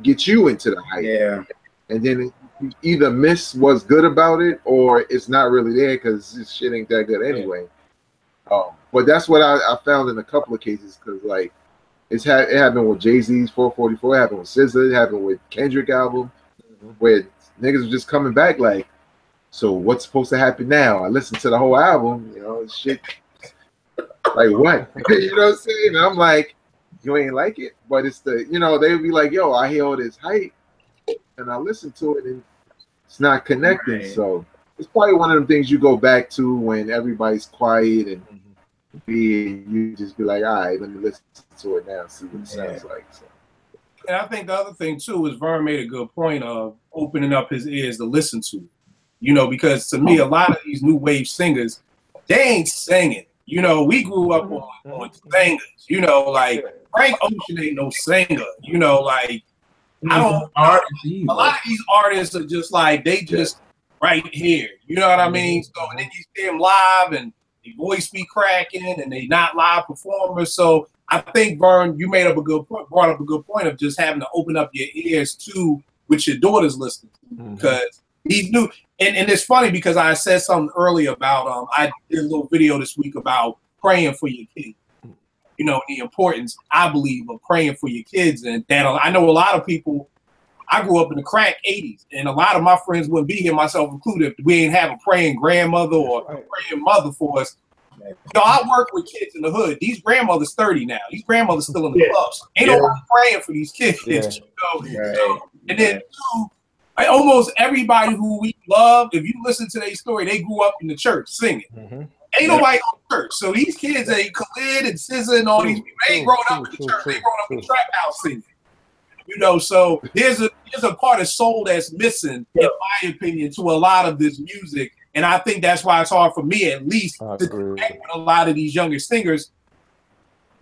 get you into the hype. Yeah. And then you either miss what's good about it, or it's not really there because this shit ain't that good anyway. But that's what I found in a couple of cases, because like it happened with Jay-Z's 444, it happened with SZA, it happened with Kendrick album, where niggas were just coming back like, so what's supposed to happen now? I listened to the whole album, shit. Like what? You know what I'm saying? And I'm like, you ain't like it, but it's the, they would be like, yo, I hear all this hype, and I listen to it, and it's not connecting. Right. So it's probably one of them things you go back to when everybody's quiet and you just be like, all right, let me listen to it now, see what it sounds like. So. And I think the other thing too is Vern made a good point of opening up his ears to listen to, because to me, a lot of these new wave singers, they ain't singing. We grew up on singers, like Frank Ocean ain't no singer, like I don't. A lot of these artists are just like they just right here. You know what I mean? So and then you see them live and their voice be cracking and they not live performers. So I think Vern, you brought up a good point of just having to open up your ears to what your daughter's listening to, because he's new. And it's funny because I said something earlier about I did a little video this week about praying for your kids. You know, the importance, I believe, of praying for your kids. And that I know a lot of people, I grew up in the crack 80s, and a lot of my friends wouldn't be here, myself included, if we ain't have a praying grandmother or a praying mother for us. You know, I work with kids in the hood. These grandmothers 30 now. These grandmothers still in the clubs. Ain't nobody praying for these kids. You know? So, and then too, almost everybody who we love, if you listen to their story, they grew up in the church singing. Ain't nobody on church. So these kids, Khalid and SZA and all these people, they ain't growing up in the church. They growing up in the trap house singing. You know, so there's a part of soul that's missing, in my opinion, to a lot of this music. And I think that's why it's hard for me, at least, to connect with a lot of these younger singers,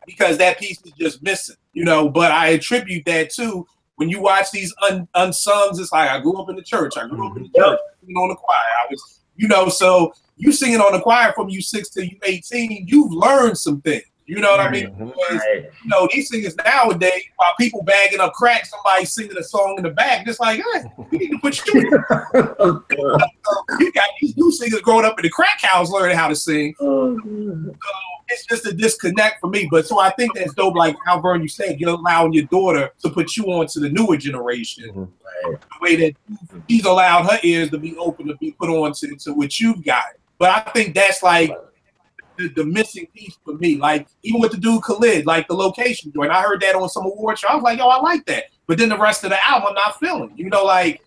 because that piece is just missing, you know. But I attribute that to when you watch these unsungs. It's like, I grew up in the church. I grew up in the church, singing on the choir. I was, you know, so you singing on the choir from you 6 to you 18, you've learned some things. You know what I mean? Because, you know, these singers nowadays, while people bagging up crack, somebody singing a song in the back, just like, hey, we need to put you in. You got these new singers growing up in the crack house learning how to sing. So it's just a disconnect for me. But so I think that's dope, like how Vern, you said, you're allowing your daughter to put you on to the newer generation. The way that she's allowed her ears to be open to be put on to what you've got. But I think that's like the missing piece for me. Like, even with the dude Khalid, like the Location joint, I heard that on some award show. I was like, yo, I like that. But then the rest of the album, I'm not feeling. You know, like,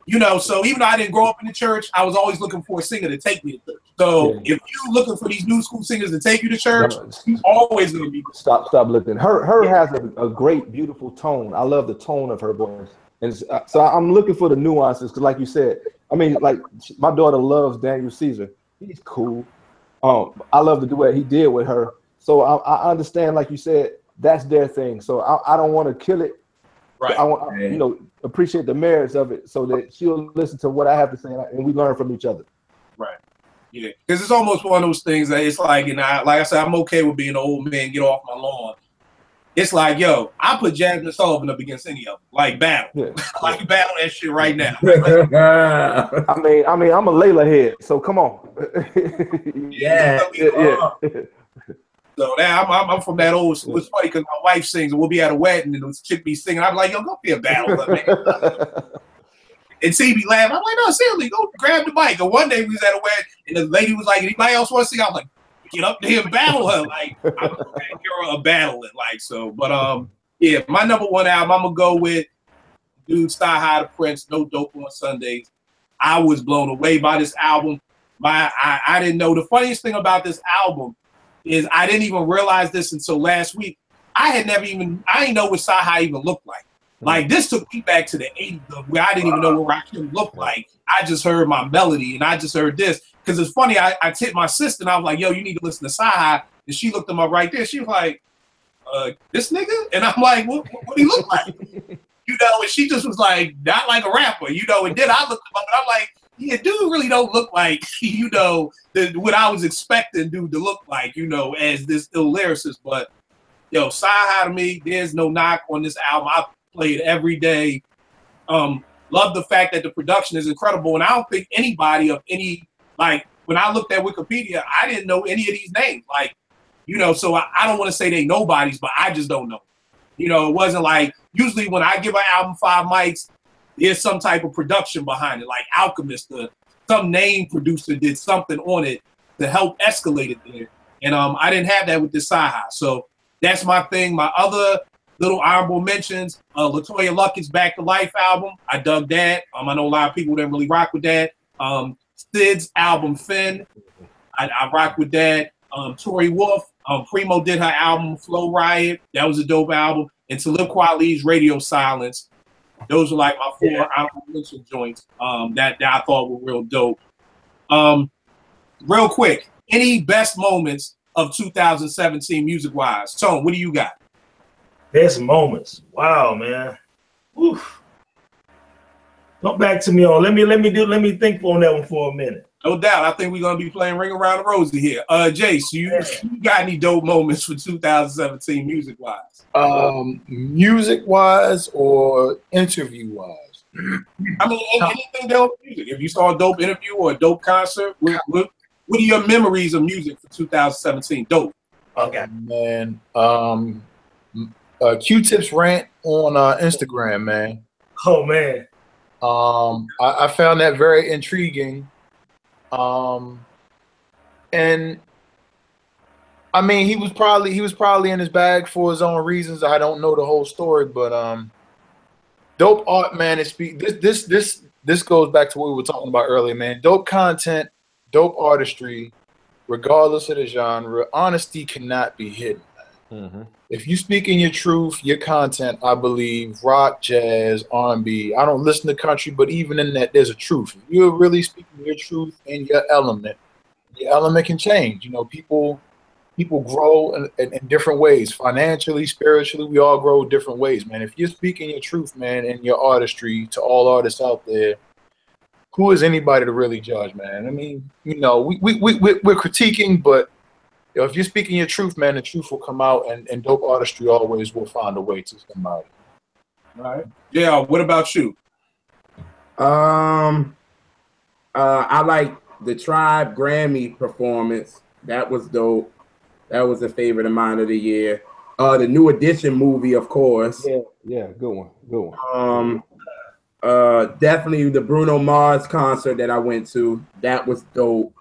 you know, so even though I didn't grow up in the church, I was always looking for a singer to take me to church. So if you're looking for these new school singers to take you to church, you always gonna be. Stop looking. Her has a great, beautiful tone. I love the tone of her voice. And so I'm looking for the nuances, because like you said, I mean, like, my daughter loves Daniel Caesar. He's cool. I love the duet he did with her. So I understand, like you said, that's their thing. So I don't want to kill it. Right. I want, you know, appreciate the merits of it, so that she'll listen to what I have to say, and we learn from each other. Right. Yeah. Because it's almost one of those things that it's like, and like I said, I'm okay with being an old man, get off my lawn. It's like, yo, I put Jasmine Sullivan up against any of them, like battle, like battle that shit right now. I mean, I'm a Layla head, so come on. So now I'm from that old. It's funny because my wife sings, and we'll be at a wedding, and this chick be singing. I'm like, yo, go be a battle, man. And see me laugh. I'm like, no, seriously, go grab the mic. And one day we was at a wedding, and the lady was like, anybody else want to sing? I was like, get up there and battle her. Like, I'm a battling, like, so. But yeah, my number one album, I'm gonna go with dude Sky High the Prince, No Dope on Sundays. I was blown away by this album. I didn't know. The funniest thing about this album is I didn't even realize this until last week. I didn't know what Sky High even looked like. Like, this took me back to the 80s, where I didn't even know what Rakim looked like. I just heard my melody, and I just heard this. Because it's funny, I tipped my sister, and I was like, yo, you need to listen to Sky High. And she looked him up right there. She was like, this nigga? And I'm like, what do he look like? You know, and she just was like, not like a rapper, you know. And then I looked him up, and I'm like, yeah, dude really don't look like, you know, what I was expecting dude to look like, you know, as this ill lyricist. But, yo, Sky High to me, there's no knock on this album. I play it every day. Love the fact that the production is incredible. And I don't think anybody of any, like, when I looked at Wikipedia, I didn't know any of these names. Like, you know, so I don't want to say they nobodies, but I just don't know. You know, it wasn't like, usually when I give an album 5 mics, there's some type of production behind it, like Alchemist, some name producer did something on it to help escalate it there. And I didn't have that with this Sky High. So that's my thing. My other little honorable mentions, LaToya Luckett's Back to Life album. I dug that. I know a lot of people didn't really rock with that. Sid's album Finn. I rock with that. Tory Wolf. Primo did her album Flow Riot. That was a dope album. And Talib Kweli's Radio Silence. Those are like my 4 honorable mention joints that I thought were real dope. Real quick, any best moments of 2017 music-wise? Tone, what do you got? Best moments. Wow, man. Oof. Come back to me on. Let me think on that one for a minute. No doubt. I think we're gonna be playing Ring Around the Rosie here. Jace, you got any dope moments for 2017 music-wise? Music-wise or interview-wise? I mean, anything dope music. If you saw a dope interview or a dope concert, what are your memories of music for 2017? Dope. Okay. Man, Q-Tip's rant on Instagram, man. Oh man. I found that very intriguing. And I mean, he was probably in his bag for his own reasons. I don't know the whole story, but dope art, man. This goes back to what we were talking about earlier, man. Dope content, dope artistry, regardless of the genre. Honesty cannot be hidden. Mm-hmm. If you speak in your truth, your content, I believe, rock, jazz, R&B. I don't listen to country, but even in that, there's a truth. If you're really speaking your truth in your element can change. You know, people grow in different ways, financially, spiritually. We all grow different ways, man. If you're speaking your truth, man, in your artistry to all artists out there, who is anybody to really judge, man? I mean, you know, we're critiquing, but you know, if you're speaking your truth, man, the truth will come out, and dope artistry always will find a way to come out. All right. Yeah. What about you? I like the Tribe Grammy performance. That was dope. That was a favorite of mine of the year. The New Edition movie, of course. Yeah, good one. Definitely the Bruno Mars concert that I went to. That was dope.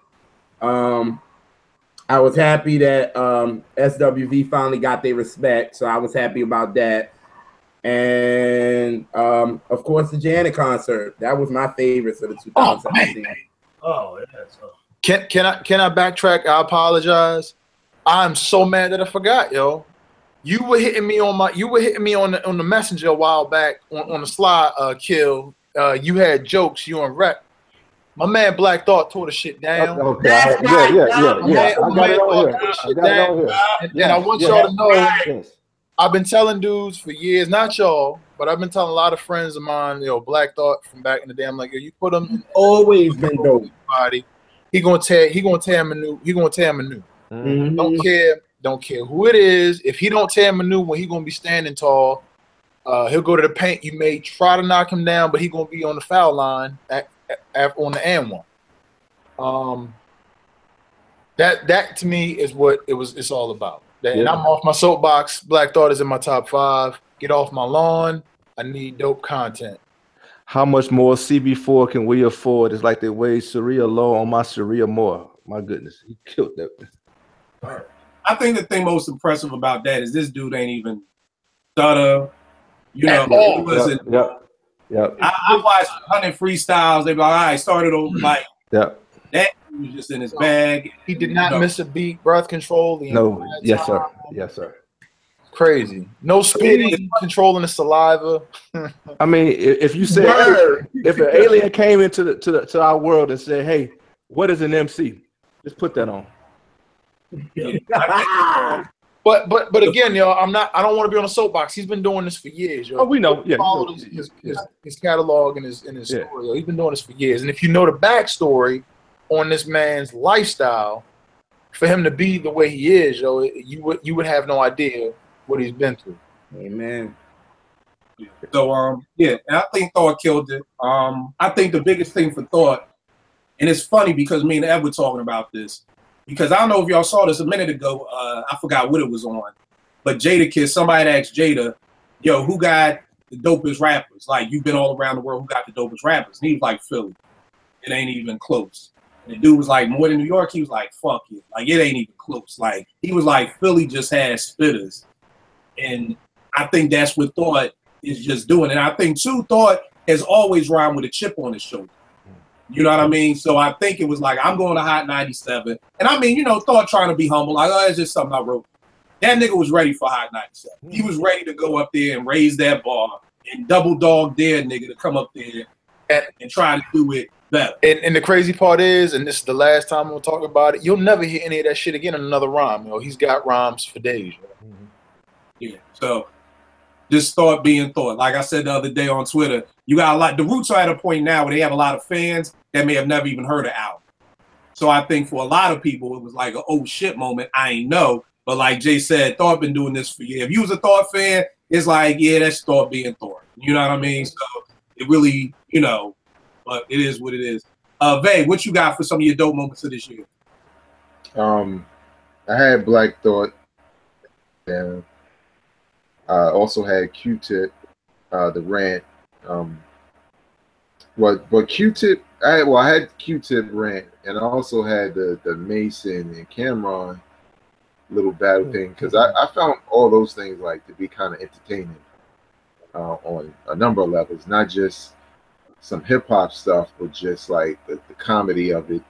I was happy that SWV finally got their respect, so I was happy about that. And of course, the Janet concert. That was my favorite of the 2017. Oh, yeah. Can I backtrack? I apologize. I'm so mad that I forgot, yo. You were hitting me on the messenger a while back on the slide, Kill. You had jokes, you and Rep. My man Black Thought tore the shit down. Okay. Yeah. I got it on here. And I want y'all to know, I've been telling dudes for years, not y'all, but I've been telling a lot of friends of mine, you know, Black Thought from back in the day. I'm like, yo, you put him always been dope. Body. He gonna tear him a new. Mm-hmm. Don't care who it is. If he don't tear him a new one, he gonna be standing tall. He'll go to the paint. You may try to knock him down, but he gonna be on the foul line on the and one. That to me is what it's all about. And I'm off my soapbox. Black Thought is in my top 5. Get off my lawn. I need dope content. How much more CB4 can we afford? It's like they weighed Sharia low on my Sharia more. My goodness, he killed that. I think the thing most impressive about that is this dude ain't even stutter. You know, he wasn't. Yep. I watched 100 freestyles. They be like, all right, started over like that. He was just in his bag. He did not miss a beat. Breath control. No. Yes, sir. Crazy. No spitting, controlling the saliva. I mean, if you said if an alien came into our world and said, "Hey, what is an MC?" Just put that on. But again, yo, I don't want to be on a soapbox. He's been doing this for years, yo. Oh, we know. Yeah, follow his catalog and his story. Yo. He's been doing this for years. And if you know the backstory on this man's lifestyle, for him to be the way he is, yo, you would have no idea what he's been through. Amen. So and I think Thought killed it. I think the biggest thing for Thought, and it's funny because me and Ed were talking about this, because I don't know if y'all saw this a minute ago. I forgot what it was on, but Jadakiss, somebody asked Jada, yo, who got the dopest rappers? Like, you've been all around the world, who got the dopest rappers? And he was like, Philly. It ain't even close. And the dude was like, more than New York? He was like, fuck it. Like, it ain't even close. Like, he was like, Philly just has spitters. And I think that's what Thought is just doing. And I think, too, Thought has always rhymed with a chip on his shoulder. You know what I mean? So I think it was like, I'm going to Hot 97. And I mean, you know, Thought trying to be humble. Like, oh, it's just something I wrote. That nigga was ready for Hot 97. He was ready to go up there and raise that bar and double dog dare nigga to come up there and try to do it better. And the crazy part is, and this is the last time we'll talk about it, you'll never hear any of that shit again in another rhyme. You know, he's got rhymes for days. Yeah. So just Thought being Thought. Like I said the other day on Twitter, you got a lot. The Roots are at a point now where they have a lot of fans that may have never even heard of Al. So I think for a lot of people, it was like an oh shit moment. I ain't know. But like Jay said, Thought been doing this for years. If you was a Thought fan, it's like, yeah, that's Thought being Thought. You know what I mean? So it really, you know, but it is what it is. Vay, what you got for some of your dope moments of this year? I had Black Thought, and I also had Q-Tip, the Rant. But Q-Tip, I had Q-Tip Rant, and I also had the Mason and Cameron little battle thing, because I found all those things like to be kind of entertaining on a number of levels, not just some hip hop stuff, but just like the comedy of it.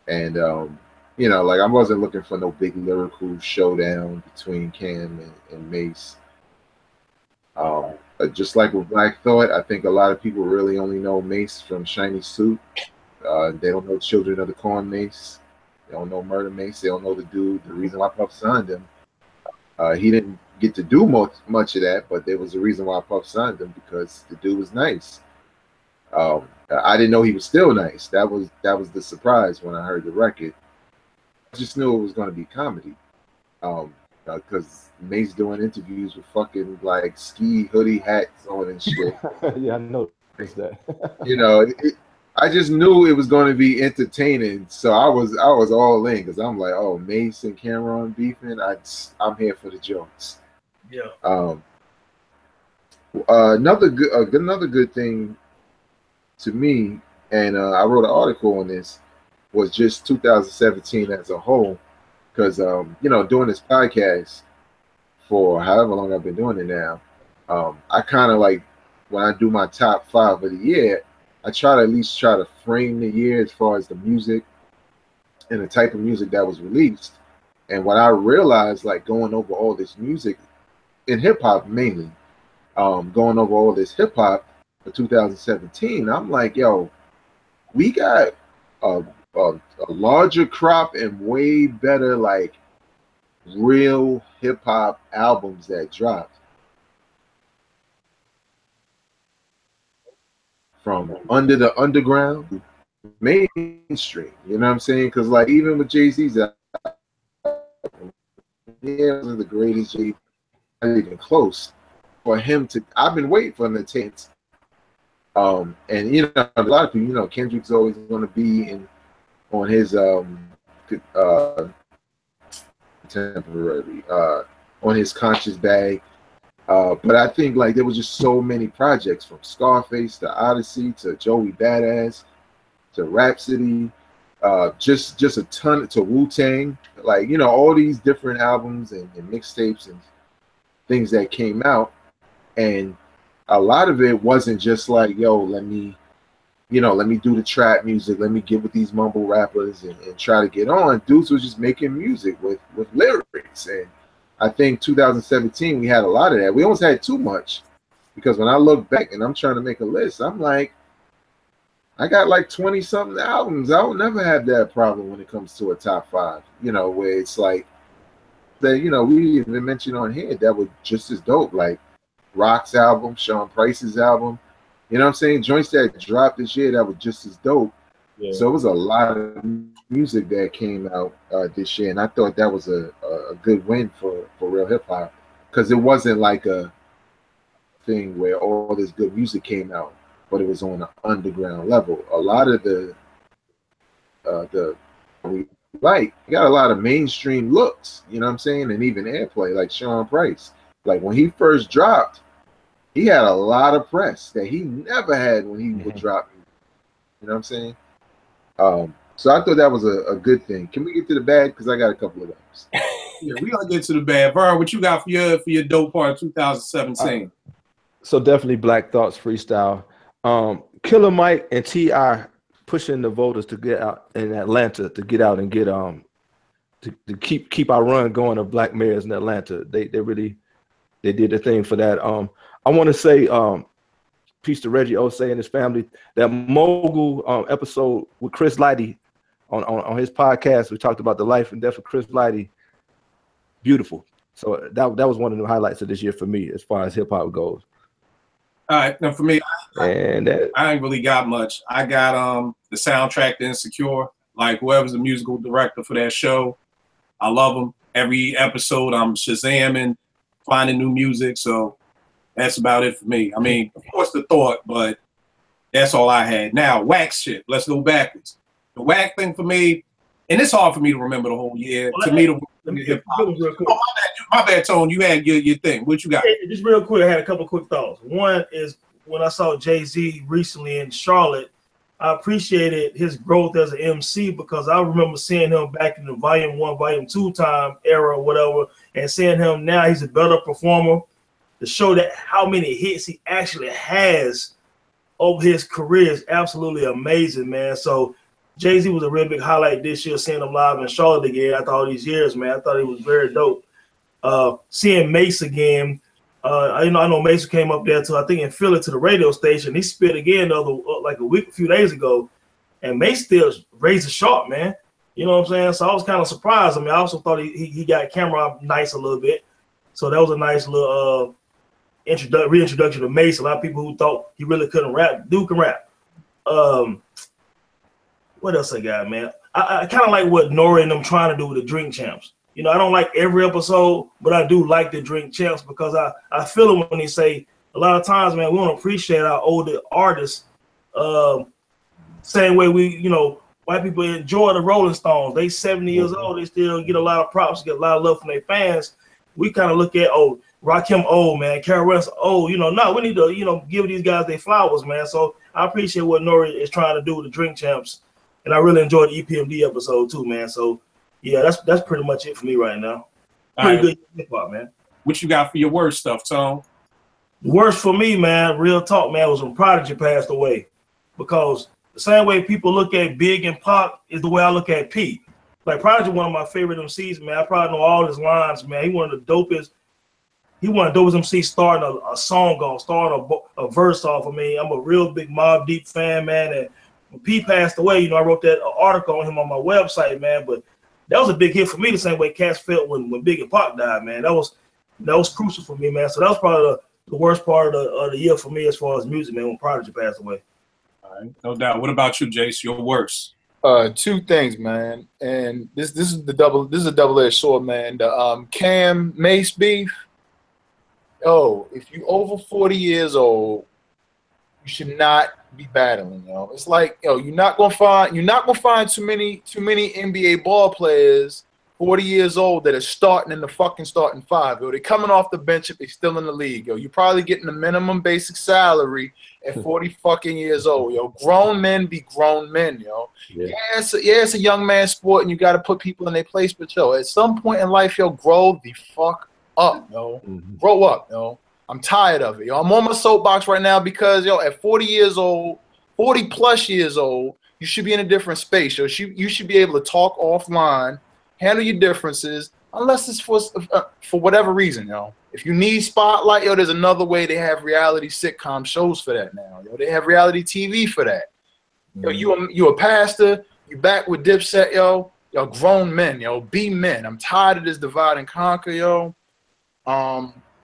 And like I wasn't looking for no big lyrical showdown between Cam and Mace. Just like with Black Thought, I think a lot of people really only know Mace from Shiny Suit. They don't know Children of the Corn Mace. They don't know Murder Mace. They don't know the dude. The reason why Puff signed him, he didn't get to do much of that, but there was a reason why Puff signed him, because the dude was nice. I didn't know he was still nice. That was the surprise when I heard the record. I just knew it was going to be comedy, because Mace doing interviews with fucking like ski hoodie hats on and shit. Yeah, I know that. I just knew it was going to be entertaining, so I was all in, because I'm like, oh, Mace and Cameron beefing. I'm here for the jokes. Yeah. Another good thing to me, and I wrote an article on this, was just 2017 as a whole, because doing this podcast for however long I've been doing it now, I kind of like, when I do my top 5 of the year, I try to at least try to frame the year as far as the music and the type of music that was released. And what I realized, like going over all this music in hip hop mainly, going over all this hip hop for 2017, I'm like, yo, we got a larger crop and way better like real hip hop albums that dropped from under the underground mainstream. You know what I'm saying? Because like even with Jay-Z's album, it wasn't the greatest Jay, not even close. For him to, I've been waiting for him to take. And a lot of people, Kendrick's always going to be on his temporary on his conscious bag. But I think like there was just so many projects, from Scarface to Odyssey to Joey Badass to Rhapsody, just a ton, to Wu-Tang, like all these different albums and mixtapes and things that came out, and a lot of it wasn't just like, yo, let me do the trap music, let me get with these mumble rappers and try to get on. Dudes was just making music with lyrics. And I think 2017 we had a lot of that. We almost had too much, because when I look back and I'm trying to make a list, I'm like, I got like 20 something albums. I will never have that problem when it comes to a top 5, where it's like that, we even mentioned on here that was just as dope, like Rock's album, Sean Price's album, you know what I'm saying? Joints that dropped this year that was just as dope. Yeah. So it was a lot of music that came out this year, and I thought that was a good win for real hip hop, because it wasn't like a thing where all this good music came out, but it was on an underground level. A lot of the we got a lot of mainstream looks, you know what I'm saying, and even airplay, like Sean Price. Like when he first dropped, he had a lot of press that he never had when he would drop. You know what I'm saying? So I thought that was a good thing. Can we get to the bad? Because I got a couple of those. Yeah, we gonna get to the bad. Vern, what you got for your dope part of 2017? So definitely Black Thought's freestyle. Killer Mike and T.I. pushing the voters to get out in Atlanta, to get out and get to keep our run going of black mayors in Atlanta. They did the thing for that. I want to say peace to Reggie Osei and his family. That Mogul episode with Chris Lighty on his podcast, we talked about the life and death of Chris Lighty. Beautiful. So that was one of the highlights of this year for me as far as hip hop goes. All right, now for me, I ain't really got much. I got the soundtrack to Insecure. Like whoever's the musical director for that show, I love them. Every episode, I'm Shazamming, finding new music. So that's about it for me. I mean, of course, the thought, but that's all I had. Now, whack shit. Let's go backwards. The whack thing for me and it's hard for me to remember the whole year. Well, to me, let me get real quick. Oh, my bad, Tone. You had your thing. What you got? Hey, just real quick, I had a couple quick thoughts. One is when I saw Jay-Z recently in Charlotte, I appreciated his growth as an MC because I remember seeing him back in the Volume 1, Volume 2 time era or whatever, and seeing him now, he's a better performer. To show that how many hits he actually has over his career is absolutely amazing, man. So Jay-Z was a real big highlight this year, seeing him live in Charlotte again after all these years, man. I thought he was very dope. Seeing Mace again, I know Mace came up there to, I think in Philly, to the radio station. He spit again a few days ago, and Mace still raised the sharp, man. You know what I'm saying? So I was kind of surprised. I mean, I also thought he got camera nice a little bit. So that was a nice little reintroduction to Mace. A lot of people who thought he really couldn't rap, dude can rap. What else I got, man? I kind of like what Nori and them trying to do with the Drink Champs. You know, I don't like every episode, but I do like the Drink Champs because I feel it when they say a lot of times, man, we don't appreciate our older artists. Same way white people enjoy the Rolling Stones. They 70 years old, they still get a lot of props, get a lot of love from their fans. We kind of look at, Rakim old, man, Carol West old. No, we need to, give these guys their flowers, man. So I appreciate what Nori is trying to do with the Drink Champs, and I really enjoyed the EPMD episode too, man. So yeah, that's pretty much it for me right now. Pretty good hip hop, man. What you got for your worst stuff, Tom? The worst for me, man, real talk, man, was when Prodigy passed away. Because the same way people look at Big and Pac is the way I look at P. Like Prodigy, one of my favorite MCs, man. I probably know all his lines, man. He one of the dopest. He one of the dopest MCs starting a song off, starting a verse off of me. I'm a real big Mobb Deep fan, man. And when P passed away, I wrote that article on him on my website, man. But that was a big hit for me, the same way Cass felt when Big and Pac died, man. That was crucial for me, man. So that was probably the worst part of the year for me as far as music, man, when Prodigy passed away. All right, no doubt. What about you, Jace? Your worst? Two things, man. And this is a double-edged sword, man. The Cam Mace beef. If you over 40 years old, you should not be battling, It's like, you're not gonna find too many NBA ball players 40 years old that are starting in the fucking starting five. They're coming off the bench if they're still in the league. You're probably getting the minimum basic salary at 40 fucking years old. Grown men be grown men, Yeah, it's a young man sport and you gotta put people in their place, but at some point in life, grow the fuck up, Grow up, I'm tired of it, I'm on my soapbox right now because, at 40 years old, 40 plus years old, you should be in a different space, You should be able to talk offline, handle your differences, unless it's for whatever reason, If you need spotlight, there's another way. They have reality sitcom shows for that now, They have reality TV for that. You a pastor, you back with Dipset, grown men, be men. I'm tired of this divide and conquer,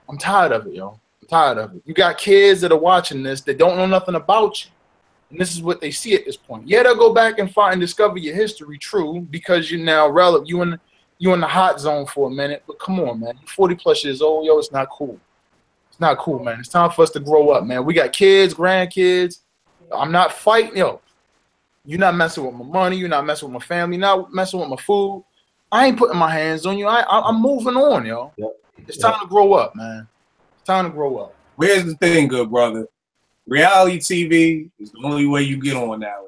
I'm tired of it, I'm tired of it. You got kids that are watching this that don't know nothing about you. And this is what they see at this point. Yeah, they'll go back and find and discover your history, true, because you're now relevant. You in the hot zone for a minute. But come on, man. You're 40 plus years old, it's not cool. It's not cool, man. It's time for us to grow up, man. We got kids, grandkids. I'm not fighting, You're not messing with my money. You're not messing with my family. You're not messing with my food. I ain't putting my hands on you. I'm moving on, Yep. It's time to grow up, man. It's time to grow up. Here's the thing, good brother. Reality TV is the only way you get on now.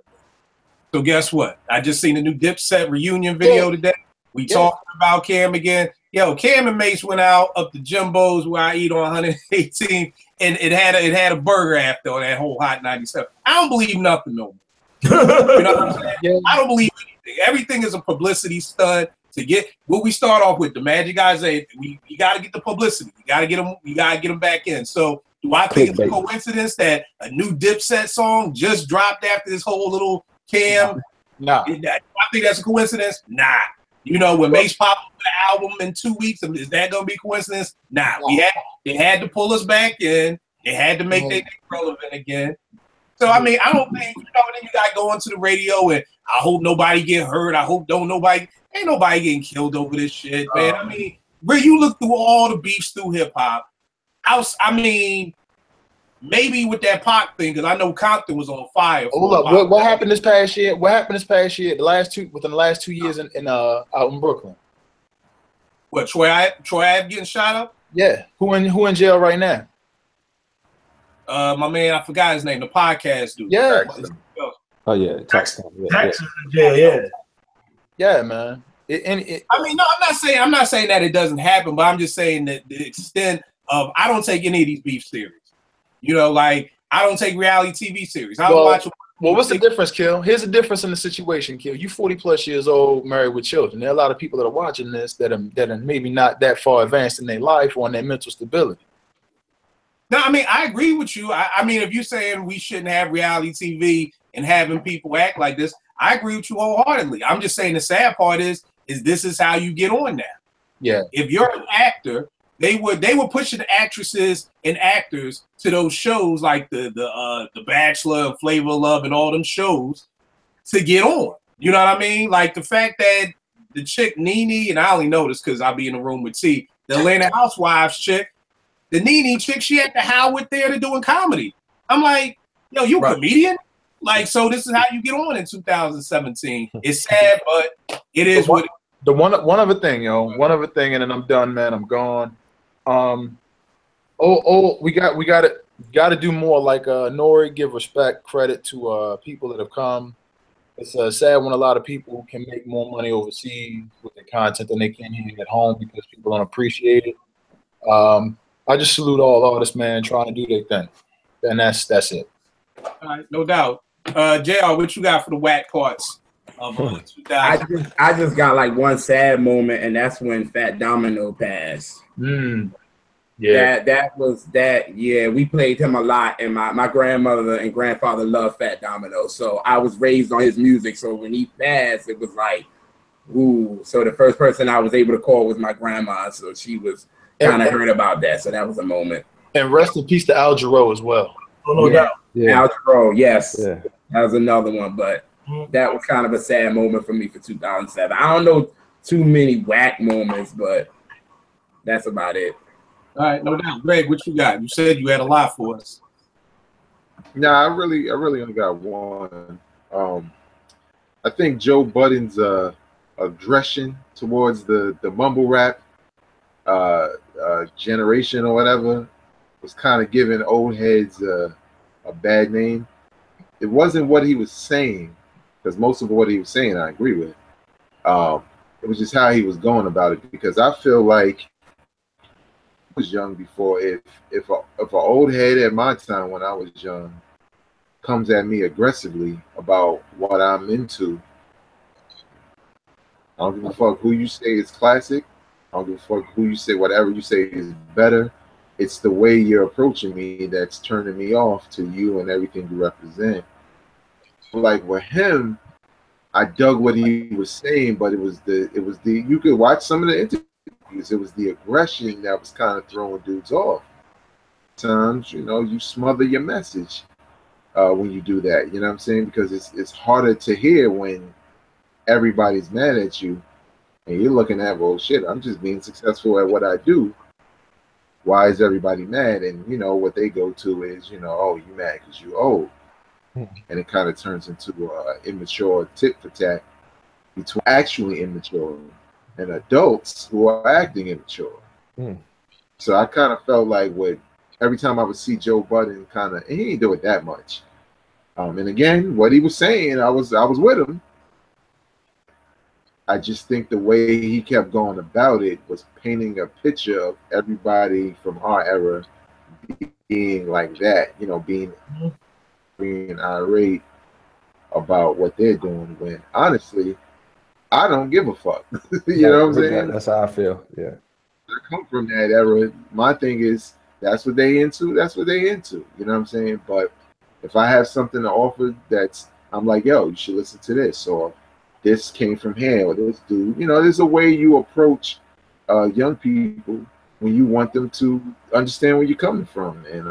So guess what? I just seen a new Dipset reunion video today. We talking about Cam again. Cam and Mace went out up to Jimbo's where I eat on 118, and it had a burger after on that whole Hot 97. I don't believe nothing no more. You know what I'm saying? Yeah. I don't believe anything. Everything is a publicity stunt. To get what we start off with, the Magic guys say you got to get the publicity. You got to get them. You got to get them back in. So do I think it's a coincidence that a new Dipset song just dropped after this whole little Cam? No. I think that's a coincidence. Nah. When Mace popped up the album in 2 weeks, is that gonna be a coincidence? Nah. They had to pull us back in. They had to make their thing relevant again. So I mean, I don't think then you got going to the radio and I hope nobody get hurt. I hope ain't nobody getting killed over this shit, man. I mean, where you look through all the beefs through hip hop, I mean, maybe with that Pac thing, because I know Compton was on fire. Hold up, what happened this past year? What happened this past year? Within the last 2 years in out in Brooklyn. What, Troy Ave getting shot up? Yeah, who in jail right now? My man, I forgot his name. The podcast dude. Yeah. Oh yeah, Texas in jail. Yeah. Yeah, man. I mean, no, I'm not saying that it doesn't happen, but I'm just saying that the extent of I don't take any of these beef serious. You know, like I don't take reality TV series. I don't watch. Well, what's the difference, Kill? Here's the difference in the situation, Kill. You 40+ years old, married with children. There are a lot of people that are watching this that are maybe not that far advanced in their life or in their mental stability. No, I mean, I agree with you. I mean, if you're saying we shouldn't have reality TV and having people act like this, I agree with you wholeheartedly. I'm just saying the sad part is this is how you get on now. Yeah. If you're an actor, they were pushing actresses and actors to those shows like the Bachelor and Flavor of Love and all them shows to get on. You know what I mean? Like the fact that the chick Nene, and I only know this because I'll be in the room with T, the Atlanta Housewives chick, the Nene chick, she had the Howard Theater doing comedy. I'm like, yo, you a comedian? Like, so this is how you get on in 2017. It's sad, but it is what. The one other thing, one other thing, and then I'm done, man. I'm gone. We got to do more. Like Nori, give respect, credit to people that have come. It's sad when a lot of people can make more money overseas with the content than they can here at home because people don't appreciate it. I just salute all artists, man, trying to do their thing, and that's it. All right, no doubt. JR, what you got for the whack parts of 2000? I just got like one sad moment, and that's when Fat Domino passed. Yeah, that was that. Yeah, we played him a lot, and my grandmother and grandfather loved Fat Domino, so I was raised on his music. So when he passed, it was like, ooh. So the first person I was able to call was my grandma, so she was kind of heard about that. So that was a moment. And rest in peace to Al Jarreau as well. Oh, no doubt. Yeah. Al Jarreau, yes. Yeah. That was another one, but that was kind of a sad moment for me for 2007. I don't know too many whack moments, but that's about it. All right, no doubt. Greg, what you got? You said you had a lot for us. Nah, I really only got one. I think Joe Budden's aggression towards the mumble rap generation or whatever was kind of giving old heads a bad name. It wasn't what he was saying, because most of what he was saying I agree with. It was just how he was going about it, because I feel like I was young before. If an old head at my time when I was young comes at me aggressively about what I'm into, I don't give a fuck who you say is classic. I don't give a fuck who you say, whatever you say is better. It's the way you're approaching me that's turning me off to you and everything you represent. Like with him, I dug what he was saying, but it was the you could watch some of the interviews. It was the aggression that was kind of throwing dudes off. Sometimes, you smother your message when you do that. You know what I'm saying? Because it's harder to hear when everybody's mad at you and you're looking at, well, shit, I'm just being successful at what I do. Why is everybody mad? And what they go to is, oh, you mad because you old. And it kind of turns into immature tit for tat between actually immature and adults who are acting immature. So I kind of felt like every time I would see Joe Budden, and he didn't do it that much. And again, what he was saying, I was with him. I just think the way he kept going about it was painting a picture of everybody from our era being like that, being irate about what they're doing, when honestly, I don't give a fuck. You know what I'm saying? That's how I feel. Yeah. I come from that era. My thing is, that's what they into. That's what they into. You know what I'm saying? But if I have something to offer I'm like, yo, you should listen to this, or this came from here, or this dude. There's a way you approach young people when you want them to understand where you're coming from. And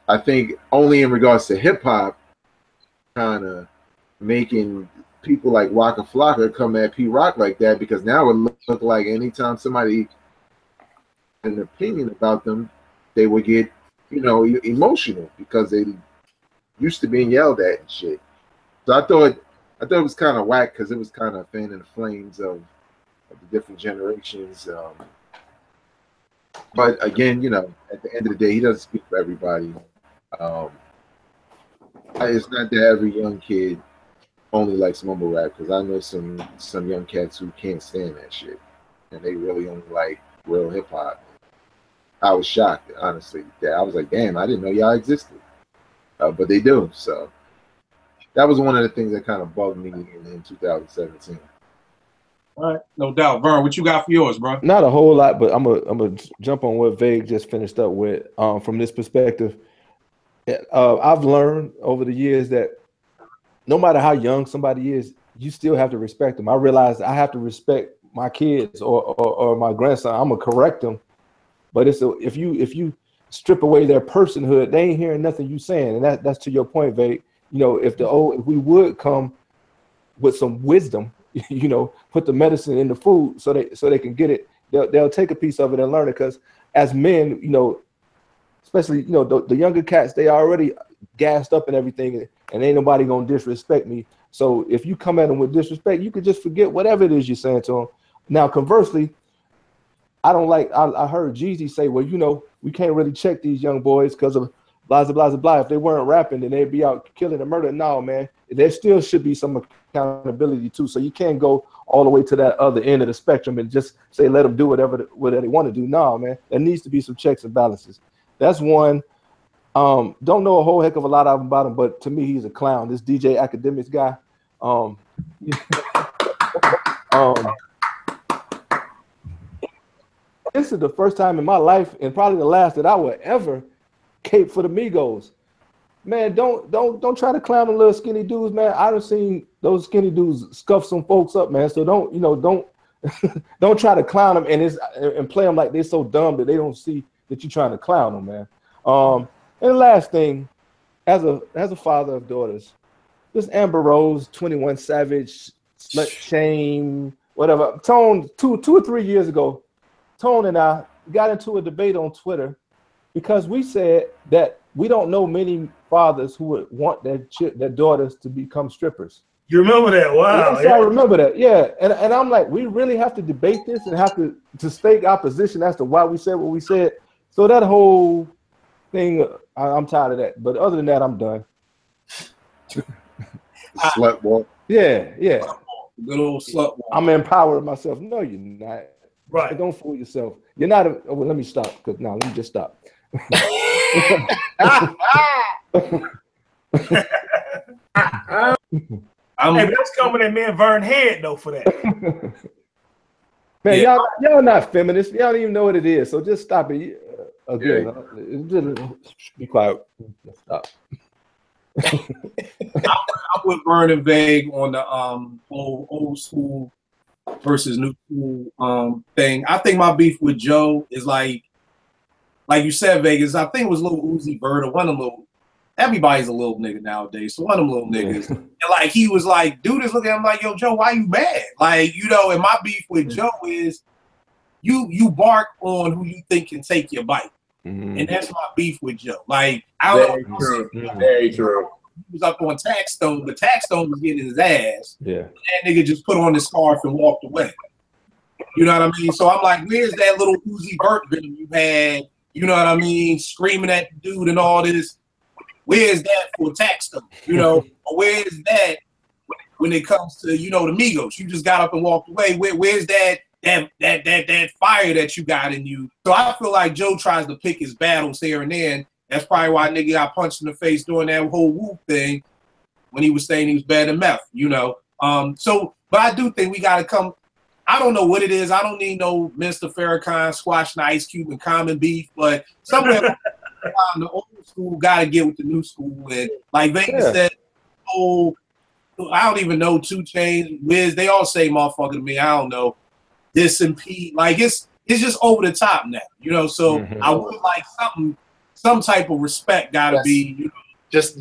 I think only in regards to hip hop, kind of making people like Waka Flocka come at P Rock like that, because now it look like anytime somebody had an opinion about them, they would get you know, emotional because they used to being yelled at and shit. So I thought it was kind of whack because it was kind of fanning the flames of the different generations. But again, you know, at the end of the day, he doesn't speak for everybody. It's not that every young kid only likes mumble rap, because I know some young cats who can't stand that shit, and they really only like real hip hop. I was shocked, honestly. That I was like, damn, I didn't know y'all existed, but they do. So that was one of the things that kind of bugged me in 2017. All right, no doubt. Vern, what you got for yours, bro? Not a whole lot, but I'm gonna jump on what Vague just finished up with. From this perspective, I've learned over the years that no matter how young somebody is, you still have to respect them. I realized I have to respect my kids or my grandson. I'm gonna correct them, but if you strip away their personhood, they ain't hearing nothing you saying, and that's to your point, Vague. You know, if we would come with some wisdom, you know, put the medicine in the food so they can get it. They'll take a piece of it and learn it. Because as men, you know, especially, you know, the younger cats, they already gassed up and everything, and ain't nobody gonna disrespect me. So if you come at them with disrespect, you could just forget whatever it is you're saying to them. Now, conversely, I don't like. I heard Jeezy say, well, you know, we can't really check these young boys because of blah blah blah blah. If they weren't rapping, then they'd be out killing and murder. No, man, there still should be some accountability too. So you can't go all the way to that other end of the spectrum and just say let them do whatever they want to do. No, man, there needs to be some checks and balances. That's one. Don't know a whole heck of a lot about him, but to me, he's a clown. This DJ Academics guy. This is the first time in my life, and probably the last, that I would ever cape for the Migos. Man, don't try to clown them little skinny dudes, man. I done seen those skinny dudes scuff some folks up, man. So don't try to clown them and play them like they're so dumb that they don't see that you're trying to clown them, man. And the last thing, as a father of daughters, this Amber Rose, 21 Savage, Slut Shame, whatever. Tone, two or 3 years ago, Tone and I got into a debate on Twitter because we said that we don't know many fathers who would want their daughters to become strippers. You remember that? Wow. Yes, yeah. I remember that. Yeah. And I'm like, we really have to debate this and have to stake our position as to why we said what we said. So that whole thing, I'm tired of that. But other than that, I'm done. Slut walk. Yeah. Good old slut walk. I'm empowering myself. No, you're not. Right. Don't fool yourself. You're not. Well, let me stop. Because now, let me just stop. Hey, that's coming at me and Vern Head though for that. Man, yeah. y'all not feminists. Y'all don't even know what it is. So just stop it. Just be quiet. Stop. I'm with Vern and Vague on the old school versus new school thing. I think my beef with Joe is like you said, Vegas. I think it was Lil Uzi Vert or one of them little. Everybody's a little nigga nowadays. So one of them little niggas, and like he was like, dude is looking at him like, yo, Joe, why you mad? Like, you know, and my beef with Joe is you bark on who you think can take your bite. And that's my beef with Joe. Like, I don't know. Very true. He was up on Taxstone, but Taxstone was getting his ass. Yeah. And that nigga just put on his scarf and walked away. You know what I mean? So I'm like, where's that little Uzi Vert video you had? You know what I mean? Screaming at the dude and all this. Where's that for Taxstone? You know, or where's that when it comes to, you know, the Migos? You just got up and walked away. Where's that fire that you got in you? So I feel like Joe tries to pick his battles here and there. And that's probably why nigga got punched in the face during that whole Whoop thing when he was saying he was better than meth, you know. But I do think we got to come. I don't know what it is. I don't need no Mr. Farrakhan squashing Ice Cube and Common beef, but somewhere the old school got to get with the new school. And like Vegas said, I don't even know 2 Chainz, Wiz, they all say motherfucker to me. I don't know. This and Pete, like it's just over the top now, you know. So I would like some type of respect gotta be, you know. Just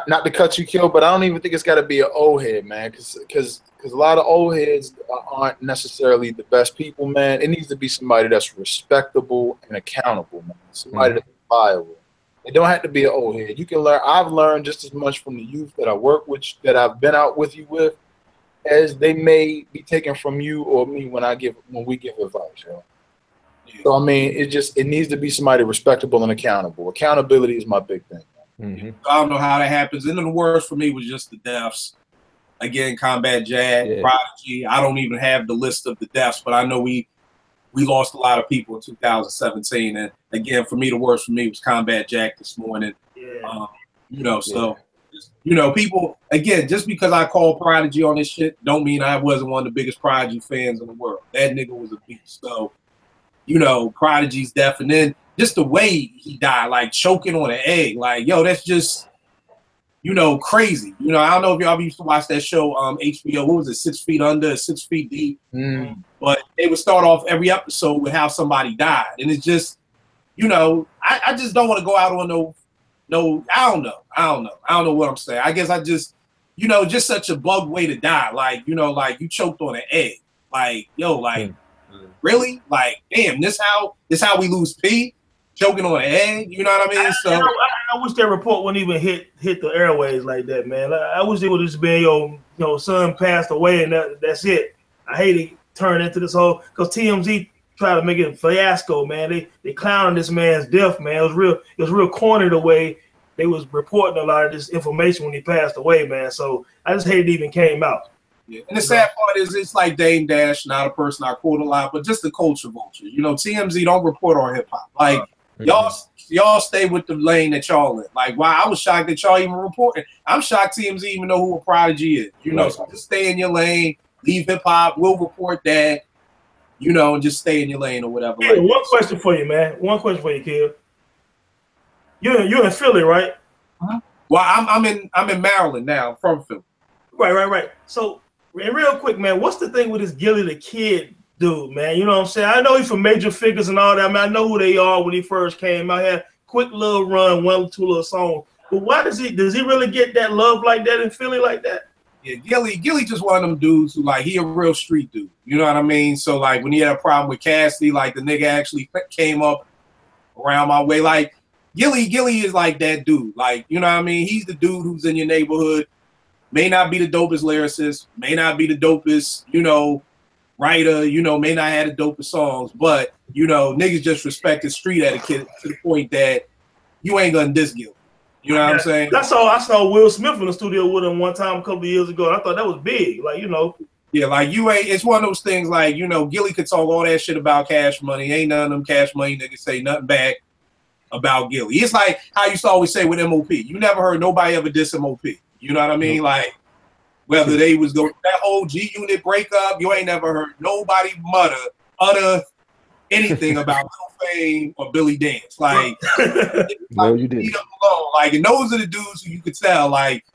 not to cut you, Kill, but I don't even think it's got to be an old head, man, because a lot of old heads aren't necessarily the best people, man. It needs to be somebody that's respectable and accountable, man. Somebody that's viable. It don't have to be an old head. You can learn. I've learned just as much from the youth that I work with, that I've been out with you with, as they may be taken from you or me when we give advice. You know? So I mean, it needs to be somebody respectable and accountable. Accountability is my big thing. Mm-hmm. I don't know how that happens. And then the worst for me was just the deaths. Again, Combat Jack, Prodigy. I don't even have the list of the deaths, but I know we lost a lot of people in 2017. And again, for me, the worst for me was Combat Jack this morning. Yeah. So, people, again, just because I call Prodigy on this shit, don't mean I wasn't one of the biggest Prodigy fans in the world. That nigga was a beast. So, Prodigy's death. And then just the way he died, like choking on an egg. Like, yo, that's just, crazy. I don't know if y'all used to watch that show, HBO, what was it, 6 Feet Under, 6 Feet Deep? But they would start off every episode with how somebody died. And it's just, I just don't want to go out on I don't know what I'm saying. I guess I just, just such a bug way to die. Like, like you choked on an egg. Like, really? Like, damn, this how we lose P? Choking on an egg, you know what I mean? So I wish that report wouldn't even hit the airways like that, man. I wish it would just been your son passed away and that's it. I hate it turn into this whole, because TMZ tried to make it a fiasco, man. They clowning this man's death, man. It was real corny the way they was reporting a lot of this information when he passed away, man. So I just hate it even came out. Yeah. And the sad part is it's like Dame Dash, not a person I quote a lot, but just the culture vulture. TMZ don't report on hip hop. Like y'all stay with the lane that y'all in. Like, wow, I was shocked that y'all even reporting. I'm shocked TMZ even know who a Prodigy is. So just stay in your lane, leave hip hop, we'll report that, and just stay in your lane or whatever. Yeah, one question for you, man. One question for you, kid. You're in Philly, right? Well, I'm in Maryland now, from Philly. Right. So, real quick, man, what's the thing with this Gillie the Kid dude, man? You know what I'm saying? I know he's from Major Figures and all that. I mean, I know who they are when he first came out. He had a quick little run, 1 or 2 little songs. But why does he really get that love like that in Philly like that? Yeah, Gillie just one of them dudes who, like, he a real street dude. You know what I mean? So, like, when he had a problem with Cassidy, like, the nigga actually came up around my way. Like, Gillie is like that dude. Like, you know what I mean? He's the dude who's in your neighborhood. May not be the dopest lyricist, may not be the dopest, writer, may not have the dopest songs, but, niggas just respect the street etiquette to the point that you ain't gonna diss Gillie. You know what I'm saying? I saw Will Smith in the studio with him one time a couple of years ago, and I thought that was big. Like, Yeah, like it's one of those things like, Gillie could talk all that shit about Cash Money. Ain't none of them Cash Money niggas say nothing back about Gillie. It's like how you used to always say with MOP. You never heard nobody ever diss MOP. You know what I mean? Like, whether they was going that whole G Unit breakup, you ain't never heard nobody utter anything about Lil Fame or Billy Dance. Like, no, you didn't. Like, and those are the dudes who you could tell, like,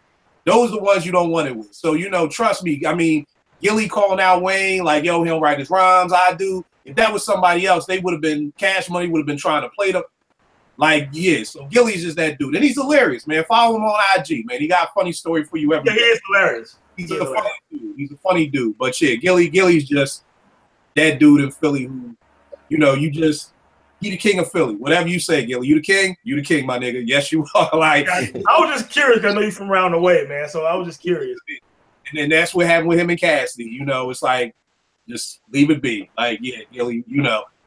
those are the ones you don't want it with. So, trust me. I mean, Gillie calling out Wayne, like, yo, he don't write his rhymes, I do. If that was somebody else, they would have been, Cash Money would have been trying to play them. Like, yeah, so Gillie's just that dude. And he's hilarious, man. Follow him on IG, man. He got a funny story for you every day. He is hilarious. He's a funny dude. He's a funny dude. But yeah, Gillie's just that dude in Philly who, he the king of Philly. Whatever you say, Gillie. You the king, my nigga. Yes, you are. Like, I was just curious because I know you're from around the way, man. So I was just curious. And then that's what happened with him and Cassidy. It's like, just leave it be. Like, yeah, Gillie,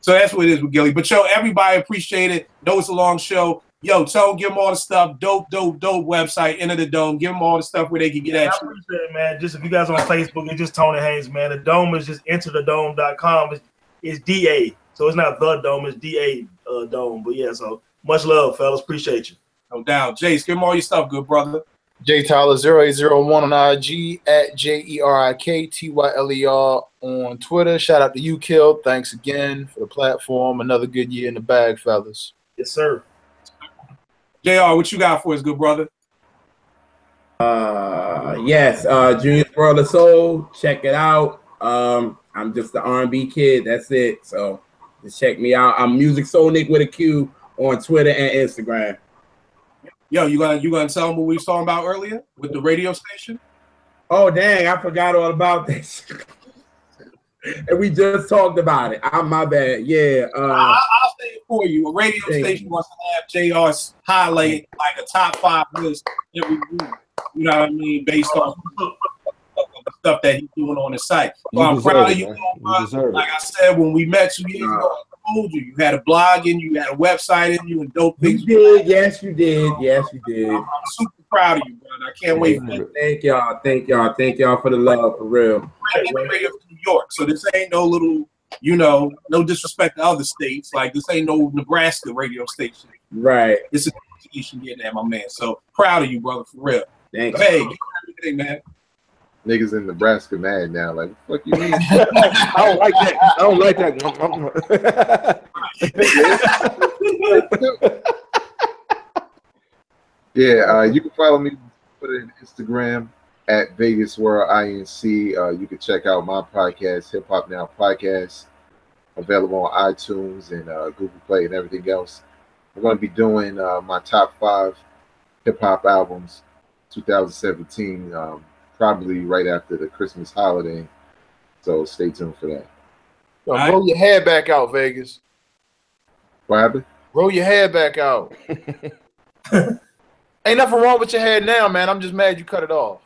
So that's what it is with Gillie. But yo, everybody appreciate it. Know it's a long show. Yo, Tone, give them all the stuff. Dope website, Enter the Dome. Give them all the stuff where they can get at you. I appreciate it, man. Just if you guys on Facebook, it's just Tony Haynes, man. The Dome is just enterthedome.com. It's DA. So it's not the Dome, it's DA Dome. But yeah, so much love, fellas. Appreciate you. No doubt. Jace, give them all your stuff, good brother. J Tyler 0801 on IG at JERIKTYLER on Twitter. Shout out to you, Kill. Thanks again for the platform. Another good year in the bag, fellas. Yes, sir. JR, what you got for us, good brother? Yes, Junior's World of Soul. Check it out. I'm just the R&B kid. That's it. So just check me out. I'm Music Soul Nick with a Q on Twitter and Instagram. Yo, you gonna tell them what we was talking about earlier with the radio station? Oh dang, I forgot all about this. And we just talked about it. I'm my bad. Yeah. I'll say it for you. A radio station wants to have JR's highlight like a top 5 list every week. You know what I mean? Based on the stuff that he's doing on the site. So I'm proud of you. Like I said, when we met 2 years ago, I told you had a blog in you, had a website in you, and dope things. You did. Yes, you did. Yes, you did. I'm super proud of you, brother. I can't wait. Thank y'all. Thank y'all. Thank y'all for the love, for real. Radio from New York, so this ain't no little, you know, no disrespect to other states. Like this ain't no Nebraska radio station. Right. This is a station getting at my man. So proud of you, brother, for real. Thanks. Hey, give everything, man. Niggas in Nebraska mad now. Like, what the fuck you mean? I don't like that. I don't like that. Yeah, you can follow me. Put it in Instagram at Vegas World INC. You can check out my podcast, Hip Hop Now Podcast, available on iTunes and Google Play and everything else. We're going to be doing my top 5 hip hop albums 2017. Probably right after the Christmas holiday. So stay tuned for that. Yo, roll your hair back out, Vegas. What happened? Roll your hair back out. Ain't nothing wrong with your hair now, man. I'm just mad you cut it off.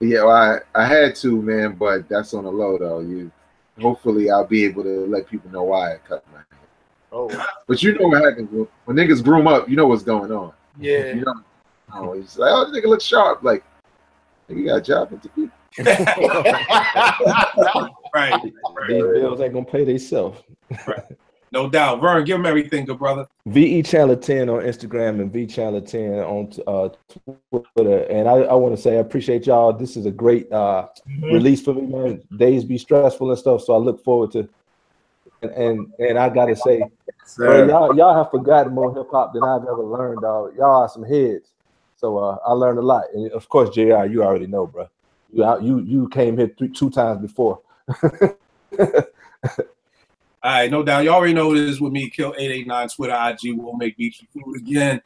Yeah, well, I had to, man, but that's on the low, though. Hopefully I'll be able to let people know why I cut my hair. Oh. But you know what happens when niggas groom up, you know what's going on. Yeah. You know, it's like, oh, this nigga looks sharp. Like, you got a job interview. Right. These bills ain't gonna pay themselves. Right. No doubt. Vern, give them everything, good brother. VE Chandler 10 on Instagram and V Chandler 10 on Twitter. And I want to say I appreciate y'all. This is a great release for me, man. Days be stressful and stuff, so I look forward to. And I gotta say, bro, y'all have forgotten more hip hop than I've ever learned, dog. Y'all are some heads. So I learned a lot, and of course, JR, you already know, bro. You came here 2 times before. All right, no doubt. You already know this with me. Kill 889 Twitter, IG. We'll make beats for food again.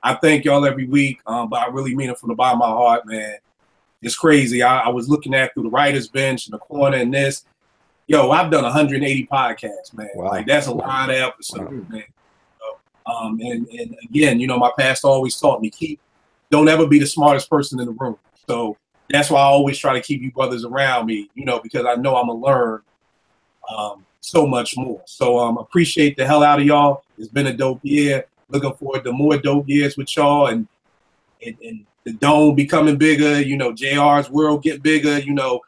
I thank y'all every week, but I really mean it from the bottom of my heart, man. It's crazy. I was looking at through the writer's bench in the corner and this. Yo, I've done 180 podcasts, man. Wow. Like that's a lot of episodes, man. So, and again, you know, my pastor always taught me don't ever be the smartest person in the room. So that's why I always try to keep you brothers around me, you know, because I know I'm gonna learn so much more. So appreciate the hell out of y'all. It's been a dope year. Looking forward to more dope years with y'all and the dome becoming bigger, you know, JR's world get bigger, you know,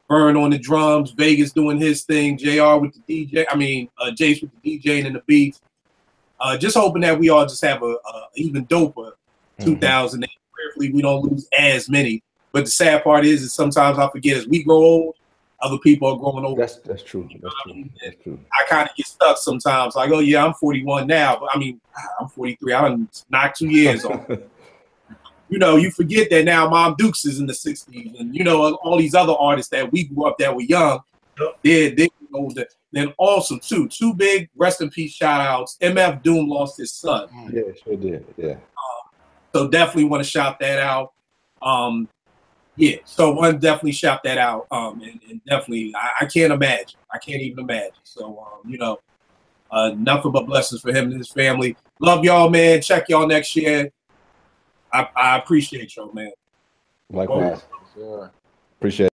Vern on the drums, Vegas doing his thing, JR with the DJ, Jace with the DJing and the beats. Just hoping that we all just have a even doper 2008. Prayerfully we don't lose as many. But the sad part is sometimes I forget as we grow old, other people are growing over. That's true. That's true. I kind of get stuck sometimes. Like, oh yeah, I'm 41 now, but I'm 43. I'm not 2 years off. You know, you forget that now Mom Dukes is in the 60s, and you know all these other artists that we grew up that were young, they're older. Then also two big rest in peace shout outs. MF Doom lost his son. Yeah, sure did. Yeah. So definitely want to shout that out. Yeah, so want to definitely shout that out. And definitely, I can't imagine. I can't even imagine. So, you know, nothing but blessings for him and his family. Love y'all, man. Check y'all next year. I appreciate y'all, man. Likewise. Appreciate it.